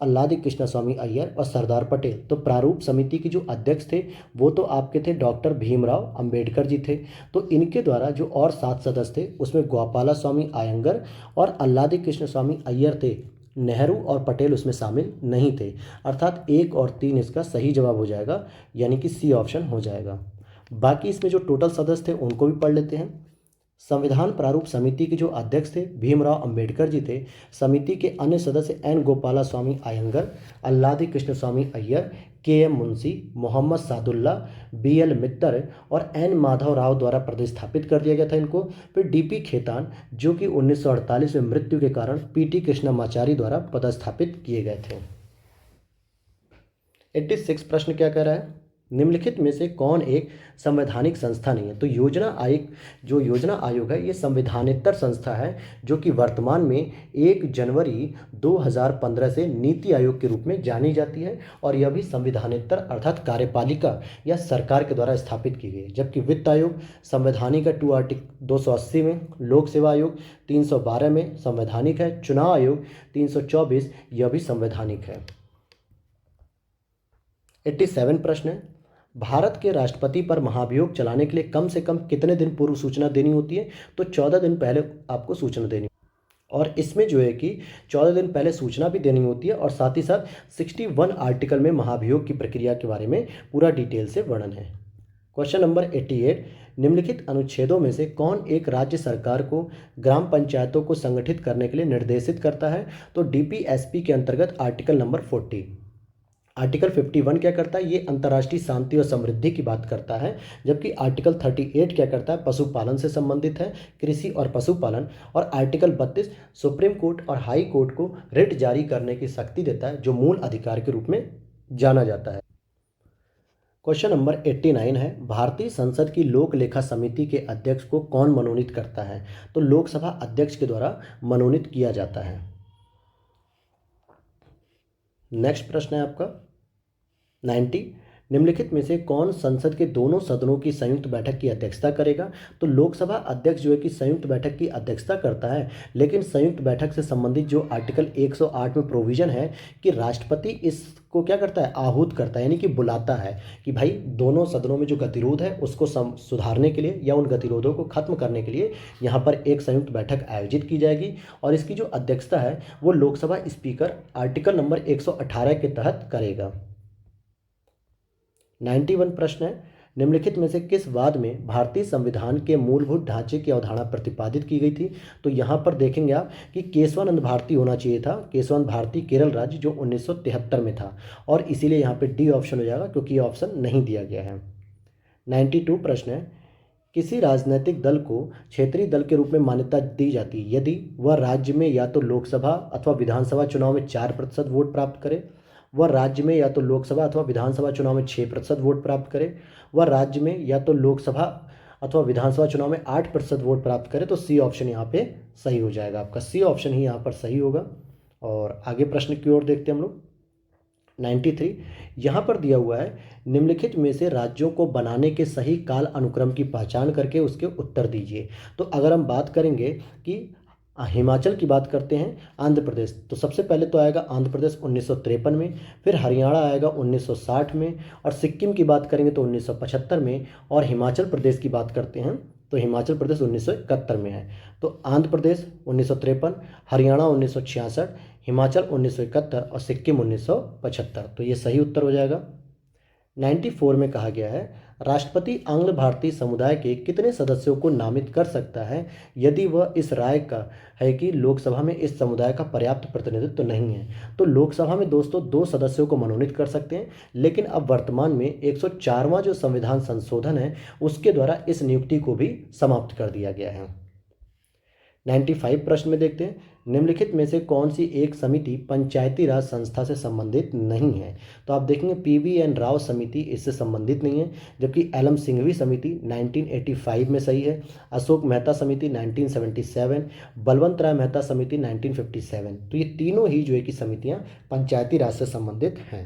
A: अल्लादी कृष्ण स्वामी अय्यर और सरदार पटेल। तो प्रारूप समिति के जो अध्यक्ष थे वो तो आपके थे डॉक्टर भीमराव अंबेडकर जी थे। तो इनके द्वारा जो और 7 सदस्य थे उसमें गोपाला स्वामी अयंगर और अल्लादी कृष्ण स्वामी अय्यर थे, नेहरू और पटेल उसमें शामिल नहीं थे। अर्थात 1 और 3 इसका सही जवाब हो जाएगा, यानी कि सी ऑप्शन हो जाएगा। बाकी इसमें जो टोटल सदस्य थे उनको भी पढ़ लेते हैं। संविधान प्रारूप समिति के जो अध्यक्ष थे भीमराव अंबेडकर जी थे। समिति के अन्य सदस्य N Gopala Swami Ayyangar, Alladi Krishna Swami Ayyar, K M Munshi, Mohammad Saadulla, B L Mitter और एन माधव राव द्वारा प्रतिस्थापित कर दिया गया था इनको। फिर डीपी खेतान जो कि 1948 में मृत्यु के कारण पीटी कृष्णमाचारी द्वारा पदस्थापित किए गए थे। 86 प्रश्न क्या कह रहा है, निम्नलिखित में से कौन एक संवैधानिक संस्था नहीं है। तो योजना आयोग है ये संविधानेतर संस्था है जो कि वर्तमान में 1 जनवरी 2015 से नीति आयोग के रूप में जानी जाती है और यह भी संविधानेतर अर्थात कार्यपालिका या सरकार के द्वारा स्थापित की गई है। जबकि वित्त आयोग संवैधानिक है 280 में, लोक सेवा आयोग 312 में संवैधानिक है, चुनाव आयोग 324 यह भी संवैधानिक है। 87 प्रश्न है, भारत के राष्ट्रपति पर महाभियोग चलाने के लिए कम से कम कितने दिन पूर्व सूचना देनी होती है। तो 14 दिन पहले आपको सूचना देनी और इसमें जो है कि 14 दिन पहले सूचना भी देनी होती है और साथ ही साथ 61 आर्टिकल में महाभियोग की प्रक्रिया के बारे में पूरा डिटेल से वर्णन है। क्वेश्चन नंबर 88, निम्नलिखित अनुच्छेदों में से कौन एक राज्य सरकार को ग्राम पंचायतों को संगठित करने के लिए निर्देशित करता है। तो डीपीएसपी के अंतर्गत आर्टिकल नंबर 40। आर्टिकल 51 क्या करता है, ये अंतर्राष्ट्रीय शांति और समृद्धि की बात करता है। जबकि आर्टिकल 38 क्या करता है, पशुपालन से संबंधित है, कृषि और पशुपालन। और आर्टिकल 32 सुप्रीम कोर्ट और हाई कोर्ट को रिट जारी करने की शक्ति देता है जो मूल अधिकार के रूप में जाना जाता है। क्वेश्चन नंबर 89 है, भारतीय संसद की लोक लेखा समिति के अध्यक्ष को कौन मनोनीत करता है। तो लोकसभा अध्यक्ष के द्वारा मनोनीत किया जाता है। नेक्स्ट प्रश्न है आपका 90, निम्नलिखित में से कौन संसद के दोनों सदनों की संयुक्त बैठक की अध्यक्षता करेगा। तो लोकसभा अध्यक्ष जो है कि संयुक्त बैठक की अध्यक्षता करता है, लेकिन संयुक्त बैठक से संबंधित जो आर्टिकल 108 में प्रोविजन है कि राष्ट्रपति इसको क्या करता है, आहूत करता है, यानी कि बुलाता है कि भाई दोनों सदनों में जो गतिरोध है उसको सुधारने के लिए या उन गतिरोधों को खत्म करने के लिए यहाँ पर एक संयुक्त बैठक आयोजित की जाएगी और इसकी जो अध्यक्षता है वो लोकसभा स्पीकर आर्टिकल नंबर 118 के तहत करेगा। 91 प्रश्न है, निम्नलिखित में से किस वाद में भारतीय संविधान के मूलभूत ढांचे की अवधारणा प्रतिपादित की गई थी। तो यहाँ पर देखेंगे आप कि केशवानंद भारती होना चाहिए था, केशवानंद भारती केरल राज्य जो 1973 में था और इसीलिए यहाँ पे डी ऑप्शन हो जाएगा क्योंकि ये ऑप्शन नहीं दिया गया है। 92 प्रश्न है, किसी राजनीतिक दल को क्षेत्रीय दल के रूप में मान्यता दी जाती है यदि वह राज्य में या तो लोकसभा अथवा विधानसभा चुनाव में 4% वोट प्राप्त करे, वह राज्य में या तो लोकसभा अथवा विधानसभा चुनाव में 6% वोट प्राप्त करे, वह राज्य में या तो लोकसभा अथवा विधानसभा चुनाव में 8% वोट प्राप्त करे। तो सी ऑप्शन यहाँ पे सही हो जाएगा, आपका सी ऑप्शन ही यहाँ पर सही होगा। और आगे प्रश्न की ओर देखते हैं हम लोग। 93 यहाँ पर दिया हुआ है, निम्नलिखित में से राज्यों को बनाने के सही काल अनुक्रम की पहचान करके उसके उत्तर दीजिए। तो अगर हम बात करेंगे कि हिमाचल की बात करते हैं, आंध्र प्रदेश, तो सबसे पहले तो आएगा आंध्र प्रदेश 1953 में, फिर हरियाणा आएगा 1960 में और सिक्किम की बात करेंगे तो 1975 में और हिमाचल प्रदेश की बात करते हैं तो हिमाचल प्रदेश 1971 में है। तो आंध्र प्रदेश 1953, हरियाणा 1966, हिमाचल 1971 और सिक्किम 1975। तो ये सही उत्तर हो जाएगा। 94 में कहा गया है, राष्ट्रपति आंग्ल भारतीय समुदाय के कितने सदस्यों को नामित कर सकता है यदि वह इस राय का है कि लोकसभा में इस समुदाय का पर्याप्त प्रतिनिधित्व नहीं है। तो लोकसभा में दोस्तों 2 सदस्यों को मनोनीत कर सकते हैं, लेकिन अब वर्तमान में 104वां जो संविधान संशोधन है उसके द्वारा इस नियुक्ति को भी समाप्त कर दिया गया है। 95 प्रश्न में देखते हैं, निम्नलिखित में से कौन सी एक समिति पंचायती राज संस्था से संबंधित नहीं है। तो आप देखेंगे PVN राव समिति इससे संबंधित नहीं है, जबकि LM सिंघवी समिति 1985 में सही है, अशोक मेहता समिति 1977, बलवंत राय मेहता समिति 1957। तो ये तीनों ही जो है कि समितियाँ पंचायती राज से संबंधित हैं।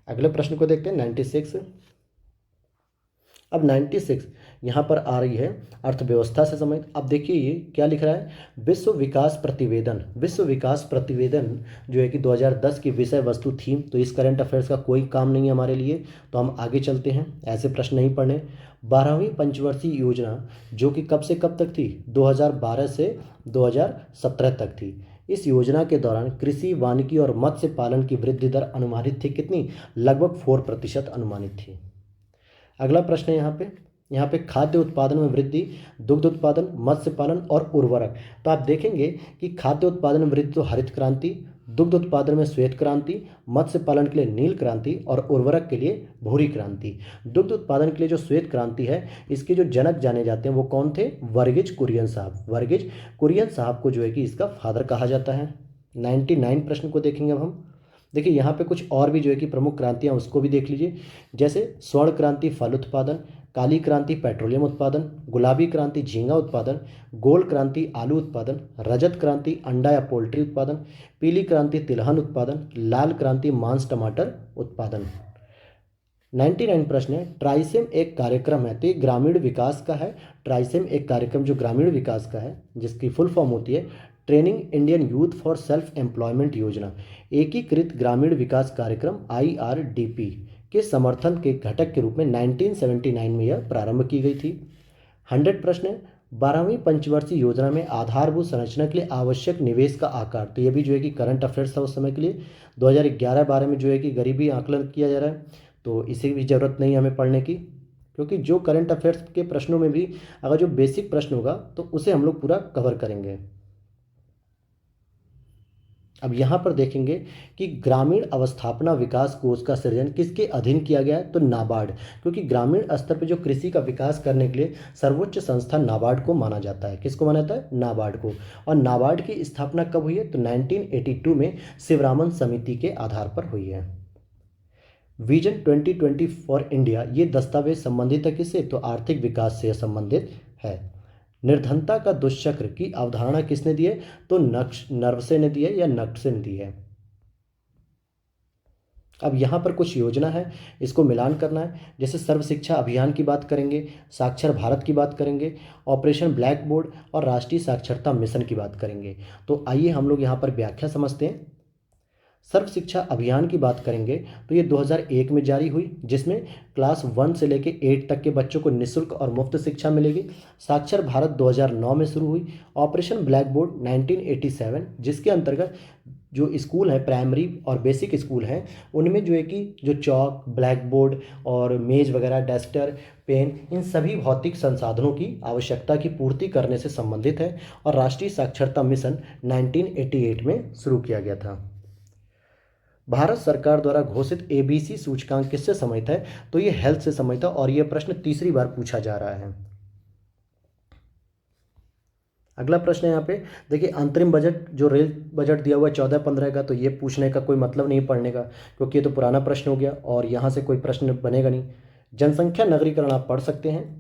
A: अगले प्रश्न को देखते हैं 96। अब 96 यहाँ पर आ रही है अर्थव्यवस्था से संबंधित। अब देखिए ये क्या लिख रहा है, विश्व विकास प्रतिवेदन। विश्व विकास प्रतिवेदन जो है कि 2010 की विषय वस्तु थीम। तो इस करंट अफेयर्स का कोई काम नहीं है हमारे लिए, तो हम आगे चलते हैं, ऐसे प्रश्न नहीं पढ़ने। 12वीं पंचवर्षीय योजना जो कि कब से कब तक थी, 2012 से 2017 तक थी। इस योजना के दौरान कृषि, वानिकी और मत्स्य पालन की वृद्धि दर अनुमानित थी कितनी, लगभग 4% अनुमानित थी। अगला प्रश्न है यहाँ पे यहाँ पे खाद्य उत्पादन में वृद्धि, दुग्ध उत्पादन, मत्स्य पालन और उर्वरक। तो आप देखेंगे कि खाद्य उत्पादन में वृद्धि तो हरित क्रांति, दुग्ध उत्पादन में श्वेत क्रांति, मत्स्य पालन के लिए नील क्रांति और उर्वरक के लिए भूरी क्रांति। दुग्ध उत्पादन के लिए जो श्वेत क्रांति है, इसके जो जनक जाने जाते हैं वो कौन थे? वर्गीज कुरियन साहब। वर्गीज कुरियन साहब को जो है कि इसका फादर कहा जाता है। 99 प्रश्न को देखेंगे अब हम। देखिए यहाँ पे कुछ और भी जो है कि प्रमुख क्रांतियाँ उसको भी देख लीजिए। जैसे स्वर्ण क्रांति फल उत्पादन, काली क्रांति पेट्रोलियम उत्पादन, गुलाबी क्रांति झींगा उत्पादन, गोल्ड क्रांति आलू उत्पादन, रजत क्रांति अंडा या पोल्ट्री उत्पादन, पीली क्रांति तिलहन उत्पादन, लाल क्रांति मांस टमाटर उत्पादन। 99 प्रश्न है, ट्राइसेम एक कार्यक्रम है, तो ये ग्रामीण विकास का है। ट्राइसेम एक कार्यक्रम जो ग्रामीण विकास का है, जिसकी फुल फॉर्म होती है training Indian youth for self employment योजना। एकीकृत ग्रामीण विकास कार्यक्रम IRDP के समर्थन के घटक के रूप में 1979 में यह प्रारंभ की गई थी। 100 प्रश्न है, 12वीं पंचवर्षीय योजना में आधारभूत संरचना के लिए आवश्यक निवेश का आकार। तो ये भी जो है कि करंट अफेयर्स था उस समय के लिए। 2011-12 में जो है कि गरीबी आकलन किया जा रहा है, तो इसे भी ज़रूरत नहीं हमें पढ़ने की, क्योंकि जो करंट अफेयर्स के प्रश्नों में भी अगर जो बेसिक प्रश्न होगा तो उसे हम लोग पूरा कवर करेंगे। अब यहाँ पर देखेंगे कि ग्रामीण अवस्थापना विकास कोष का सृजन किसके अधीन किया गया है? तो नाबार्ड, क्योंकि ग्रामीण स्तर पर जो कृषि का विकास करने के लिए सर्वोच्च संस्था नाबार्ड को माना जाता है। किसको माना जाता है? नाबार्ड को। और नाबार्ड की स्थापना कब हुई है? तो 1982 में शिवरामन समिति के आधार पर हुई है। विजन 2020 फॉर इंडिया, ये दस्तावेज संबंधित है किससे? तो आर्थिक विकास से संबंधित है। निर्धनता का दुष्चक्र की अवधारणा किसने दी है? तो नर्वसे ने दी है या नक्से ने दी है। अब यहाँ पर कुछ योजना है, इसको मिलान करना है। जैसे सर्व शिक्षा अभियान की बात करेंगे, साक्षर भारत की बात करेंगे, ऑपरेशन ब्लैक बोर्ड और राष्ट्रीय साक्षरता मिशन की बात करेंगे। तो आइए हम लोग यहाँ पर व्याख्या समझते हैं। सर्व शिक्षा अभियान की बात करेंगे तो ये 2001 में जारी हुई, जिसमें क्लास 1 से लेकर 8 तक के बच्चों को निःशुल्क और मुफ्त शिक्षा मिलेगी। साक्षर भारत 2009 में शुरू हुई। ऑपरेशन ब्लैक बोर्ड 1987, जिसके अंतर्गत जो स्कूल हैं प्राइमरी और बेसिक स्कूल हैं उनमें जो है कि जो चौक, ब्लैक बोर्ड और मेज़ वगैरह, डस्टर, पेन, इन सभी भौतिक संसाधनों की आवश्यकता की पूर्ति करने से संबंधित है। और राष्ट्रीय साक्षरता मिशन 1988 में शुरू किया गया था। भारत सरकार द्वारा घोषित ABC सूचकांक किससे संबंधित है? तो ये हेल्थ से संबंधित है और यह प्रश्न तीसरी बार पूछा जा रहा है। अगला प्रश्न है यहाँ पे देखिए, अंतरिम बजट जो रेल बजट दिया हुआ है 14-15 का, तो ये पूछने का कोई मतलब नहीं पढ़ने का, क्योंकि ये तो पुराना प्रश्न हो गया और यहाँ से कोई प्रश्न बनेगा नहीं। जनसंख्या नगरीकरण आप पढ़ सकते हैं।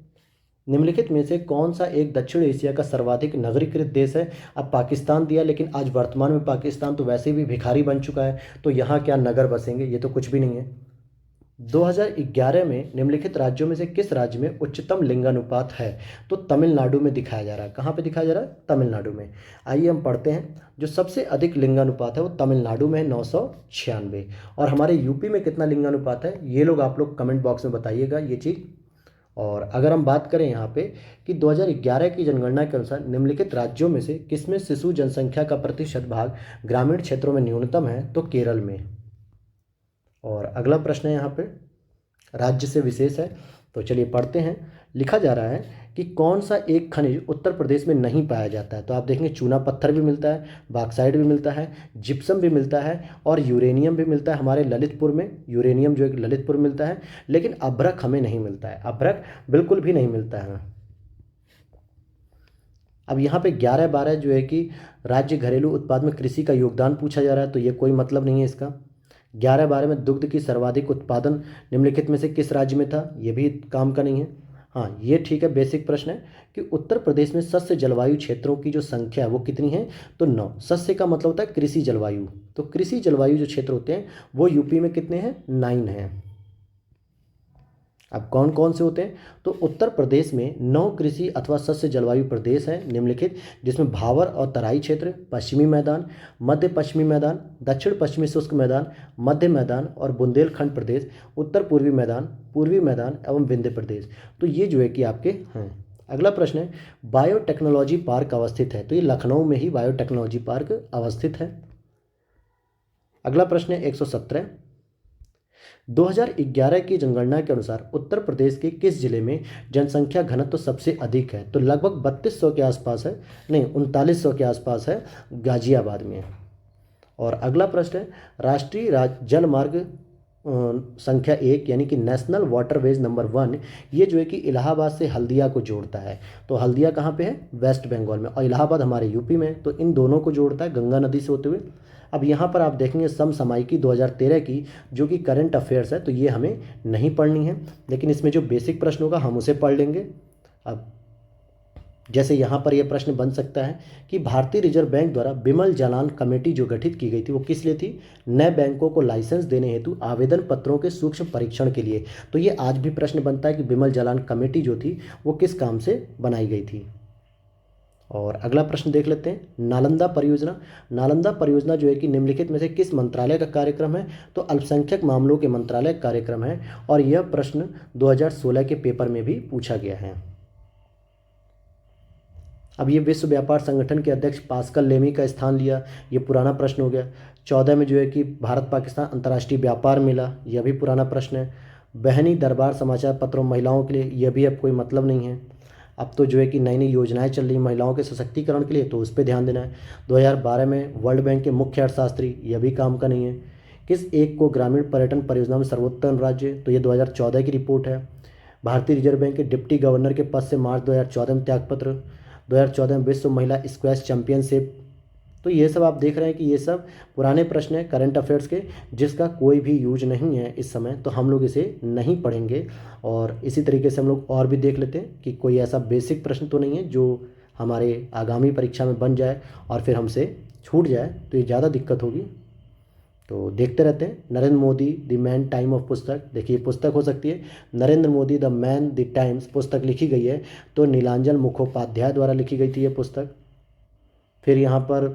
A: निम्नलिखित में से कौन सा एक दक्षिण एशिया का सर्वाधिक नगरीकृत देश है? अब पाकिस्तान दिया, लेकिन आज वर्तमान में पाकिस्तान तो वैसे भी भिखारी बन चुका है, तो यहाँ क्या नगर बसेंगे? ये तो कुछ भी नहीं है। 2011 में निम्नलिखित राज्यों में से किस राज्य में उच्चतम लिंगानुपात है? तो तमिलनाडु में दिखाया जा रहा है। कहाँ पे दिखाया जा रहा है? तमिलनाडु में। आइए हम पढ़ते हैं। जो सबसे अधिक लिंगानुपात है वो तमिलनाडु में है, 996। और हमारे यूपी में कितना लिंगानुपात है? ये लोग आप लोग कमेंट बॉक्स में बताइएगा ये चीज़। और अगर हम बात करें यहाँ पे कि 2011 की जनगणना के अनुसार निम्नलिखित राज्यों में से किसमें शिशु जनसंख्या का प्रतिशत भाग ग्रामीण क्षेत्रों में न्यूनतम है? तो केरल में। और अगला प्रश्न है यहाँ पे राज्य से विशेष है, तो चलिए पढ़ते हैं। लिखा जा रहा है कि कौन सा एक खनिज उत्तर प्रदेश में नहीं पाया जाता है? तो आप देखेंगे चूना पत्थर भी मिलता है, बॉक्साइट भी मिलता है, जिप्सम भी मिलता है और यूरेनियम भी मिलता है। हमारे ललितपुर में यूरेनियम जो है ललितपुर में मिलता है, लेकिन अभ्रक हमें नहीं मिलता है। अभ्रक बिल्कुल भी नहीं मिलता है। अब यहाँ पे 11-12 जो है कि राज्य घरेलू उत्पाद में कृषि का योगदान पूछा जा रहा है, तो ये कोई मतलब नहीं है इसका। 11-12 में दुग्ध की सर्वाधिक उत्पादन निम्नलिखित में से किस राज्य में था? ये भी काम का नहीं है। हाँ, ये ठीक है, बेसिक प्रश्न है कि उत्तर प्रदेश में सस्य जलवायु क्षेत्रों की जो संख्या है वो कितनी है? तो 9। सस्य का मतलब होता है कृषि जलवायु, तो कृषि जलवायु जो क्षेत्र होते हैं वो यूपी में कितने हैं? 9 हैं। अब कौन कौन से होते हैं? तो उत्तर प्रदेश में 9 कृषि अथवा सस्य जलवायु प्रदेश हैं निम्नलिखित, जिसमें भावर और तराई क्षेत्र, पश्चिमी मैदान, मध्य पश्चिमी मैदान, दक्षिण पश्चिमी शुष्क मैदान, मध्य मैदान और बुंदेलखंड प्रदेश, उत्तर पूर्वी मैदान, पूर्वी मैदान एवं विंध्य प्रदेश। तो ये जो है कि आपके हैं। अगला प्रश्न है, बायोटेक्नोलॉजी पार्क अवस्थित है? तो ये लखनऊ में ही बायोटेक्नोलॉजी पार्क अवस्थित है। अगला प्रश्न है 117, 2011 की जनगणना के अनुसार उत्तर प्रदेश के किस जिले में जनसंख्या घनत्व सबसे अधिक है? तो लगभग 3200 के आसपास है, नहीं 3900 के आसपास है, गाजियाबाद में। और अगला प्रश्न है, राष्ट्रीय जलमार्ग संख्या 1 यानी कि नेशनल वाटरवेज नंबर 1, ये जो है कि इलाहाबाद से हल्दिया को जोड़ता है। तो हल्दिया कहाँ पे है? वेस्ट बंगाल में, और इलाहाबाद हमारे यूपी में। तो इन दोनों को जोड़ता है गंगा नदी से होते हुए। अब यहाँ पर आप देखेंगे समसामयिकी 2013 की, जो कि करंट अफेयर्स है, तो ये हमें नहीं पढ़नी है, लेकिन इसमें जो बेसिक प्रश्न होगा हम उसे पढ़ लेंगे। अब जैसे यहाँ पर यह प्रश्न बन सकता है कि भारतीय रिजर्व बैंक द्वारा बिमल जालान कमेटी जो गठित की गई थी वो किस लिए थी? नए बैंकों को लाइसेंस देने हेतु आवेदन पत्रों के सूक्ष्म परीक्षण के लिए। तो ये आज भी प्रश्न बनता है कि बिमल जालान कमेटी जो थी वो किस काम से बनाई गई थी। और अगला प्रश्न देख लेते हैं, नालंदा परियोजना। नालंदा परियोजना जो है कि निम्नलिखित में से किस मंत्रालय का कार्यक्रम है? तो अल्पसंख्यक मामलों के मंत्रालय का कार्यक्रम है, और यह प्रश्न 2016 के पेपर में भी पूछा गया है। अब ये विश्व व्यापार संगठन के अध्यक्ष पास्कल लेमी का स्थान लिया, ये पुराना प्रश्न हो गया। 14 में जो है कि भारत पाकिस्तान अंतर्राष्ट्रीय व्यापार मेला, यह भी पुराना प्रश्न है। बहनी दरबार समाचार पत्रों महिलाओं के लिए, यह भी अब कोई मतलब नहीं है। अब तो जो है कि नई नई योजनाएं चल रही महिलाओं के सशक्तिकरण के लिए, तो उस पर ध्यान देना है। 2012 में वर्ल्ड बैंक के मुख्य अर्थशास्त्री, यह भी काम का नहीं है। किस एक को ग्रामीण पर्यटन परियोजना में सर्वोत्तम राज्य, तो ये 2014 की रिपोर्ट है। भारतीय रिजर्व बैंक के डिप्टी गवर्नर के पद से मार्च 2014 में त्यागपत्र। 2014 में विश्व महिला स्क्वैश चैंपियनशिप। तो ये सब आप देख रहे हैं कि ये सब पुराने प्रश्न हैं करंट अफेयर्स के, जिसका कोई भी यूज नहीं है इस समय, तो हम लोग इसे नहीं पढ़ेंगे। और इसी तरीके से हम लोग और भी देख लेते हैं कि कोई ऐसा बेसिक प्रश्न तो नहीं है जो हमारे आगामी परीक्षा में बन जाए और फिर हमसे छूट जाए, तो ये ज़्यादा दिक्कत होगी। तो देखते रहते हैं। Narendra Modi the man time of पुस्तक, देखिए पुस्तक हो सकती है Narendra Modi the man the times, पुस्तक लिखी गई है तो नीलांजन मुखोपाध्याय द्वारा लिखी गई थी ये पुस्तक। फिर यहाँ पर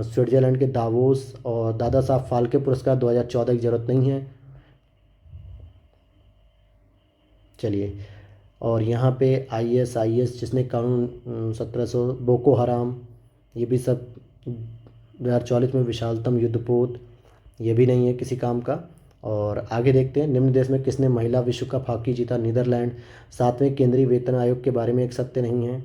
A: स्विट्जरलैंड के दावोस और दादा साहब फाल्के पुरस्कार 2014 की ज़रूरत नहीं है। चलिए, और यहाँ पे ISIS जिसने कानून 1700, बोको हराम, ये भी सब 2044 में विशालतम युद्धपोत, ये भी नहीं है किसी काम का। और आगे देखते हैं, निम्न देश में किसने महिला विश्व कप हॉकी जीता? नीदरलैंड। 7वें केंद्रीय वेतन आयोग के बारे में एक सत्य नहीं है,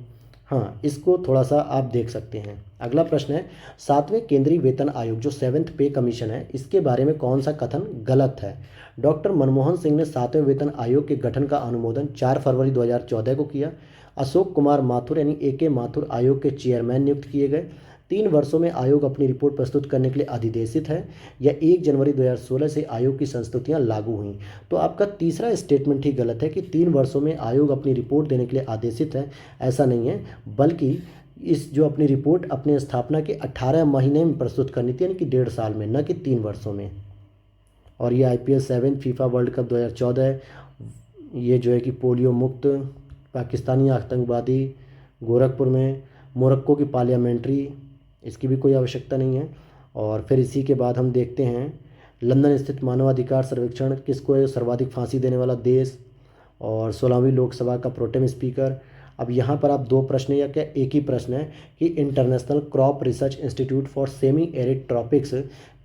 A: हाँ इसको थोड़ा सा आप देख सकते हैं। अगला प्रश्न है, 7वें केंद्रीय वेतन आयोग जो 7th पे कमीशन है, इसके बारे में कौन सा कथन गलत है? डॉक्टर मनमोहन सिंह ने 7वें वेतन आयोग के गठन का अनुमोदन 4 फरवरी 2014 को किया। अशोक कुमार माथुर यानी AK माथुर आयोग के चेयरमैन नियुक्त किए गए। 3 वर्षों में आयोग अपनी रिपोर्ट प्रस्तुत करने के लिए अधिदेशित है, या 1 जनवरी 2016 से आयोग की संस्तुतियां लागू हुई। तो आपका तीसरा स्टेटमेंट ही गलत है कि 3 वर्षों में आयोग अपनी रिपोर्ट देने के लिए आदेशित है, ऐसा नहीं है, बल्कि इस जो अपनी रिपोर्ट अपनी स्थापना के 18 महीने में प्रस्तुत करनी थी, यानी कि 1.5 साल में, न कि 3 वर्षों में। और ये IPL 7 फीफा वर्ल्ड कप 2014 है, ये जो है कि पोलियो मुक्त, पाकिस्तानी आतंकवादी, गोरखपुर में, मोरक्को की पार्लियामेंट्री, इसकी भी कोई आवश्यकता नहीं है। और फिर इसी के बाद हम देखते हैं, लंदन स्थित मानवाधिकार सर्वेक्षण किसको है सर्वाधिक फांसी देने वाला देश, और 16वीं लोकसभा का प्रोटेम स्पीकर। अब यहाँ पर आप 2 प्रश्न या क्या एक ही प्रश्न है कि international crop research institute for semi arid tropics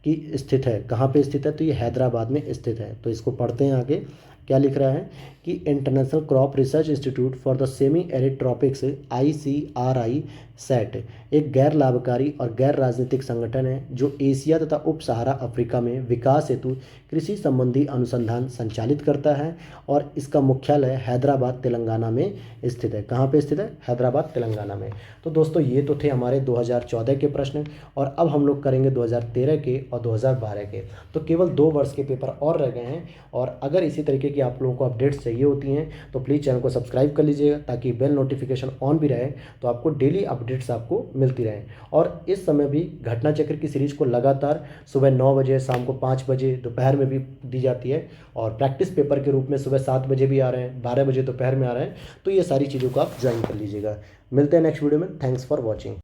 A: की स्थित है, कहाँ पे स्थित है? तो ये हैदराबाद में स्थित है। तो इसको पढ़ते हैं आगे क्या लिख रहा है कि international crop research institute for the semi arid tropics ICRI set एक गैर लाभकारी और गैर राजनीतिक संगठन है जो एशिया तथा उप सहारा अफ्रीका में विकास हेतु कृषि संबंधी अनुसंधान संचालित करता है, और इसका मुख्यालय हैदराबाद तेलंगाना में स्थित है। कहाँ पे स्थित है? हैदराबाद तेलंगाना में। तो दोस्तों ये तो थे हमारे 2014 के प्रश्न, और अब हम लोग करेंगे 2013 के और 2012 के। तो केवल 2 वर्ष के पेपर और रह गए हैं, और अगर इसी तरीके की आप लोगों को अपडेट्स चाहिए होती हैं तो प्लीज़ चैनल को सब्सक्राइब कर लीजिएगा, ताकि बेल नोटिफिकेशन ऑन भी रहे, तो आपको डेली अपडेट्स आपको मिलती रहें। और इस समय भी घटना चक्र की सीरीज़ को लगातार सुबह 9 बजे, शाम को 5 बजे, दोपहर में भी दी जाती है, और प्रैक्टिस पेपर के रूप में सुबह 7 बजे भी आ रहे हैं, 12 बजे दोपहर में आ रहे हैं। तो ये सारी चीज़ों को आप ज्वाइन कर लीजिएगा। मिलते हैं नेक्स्ट वीडियो में। Thanks for watching.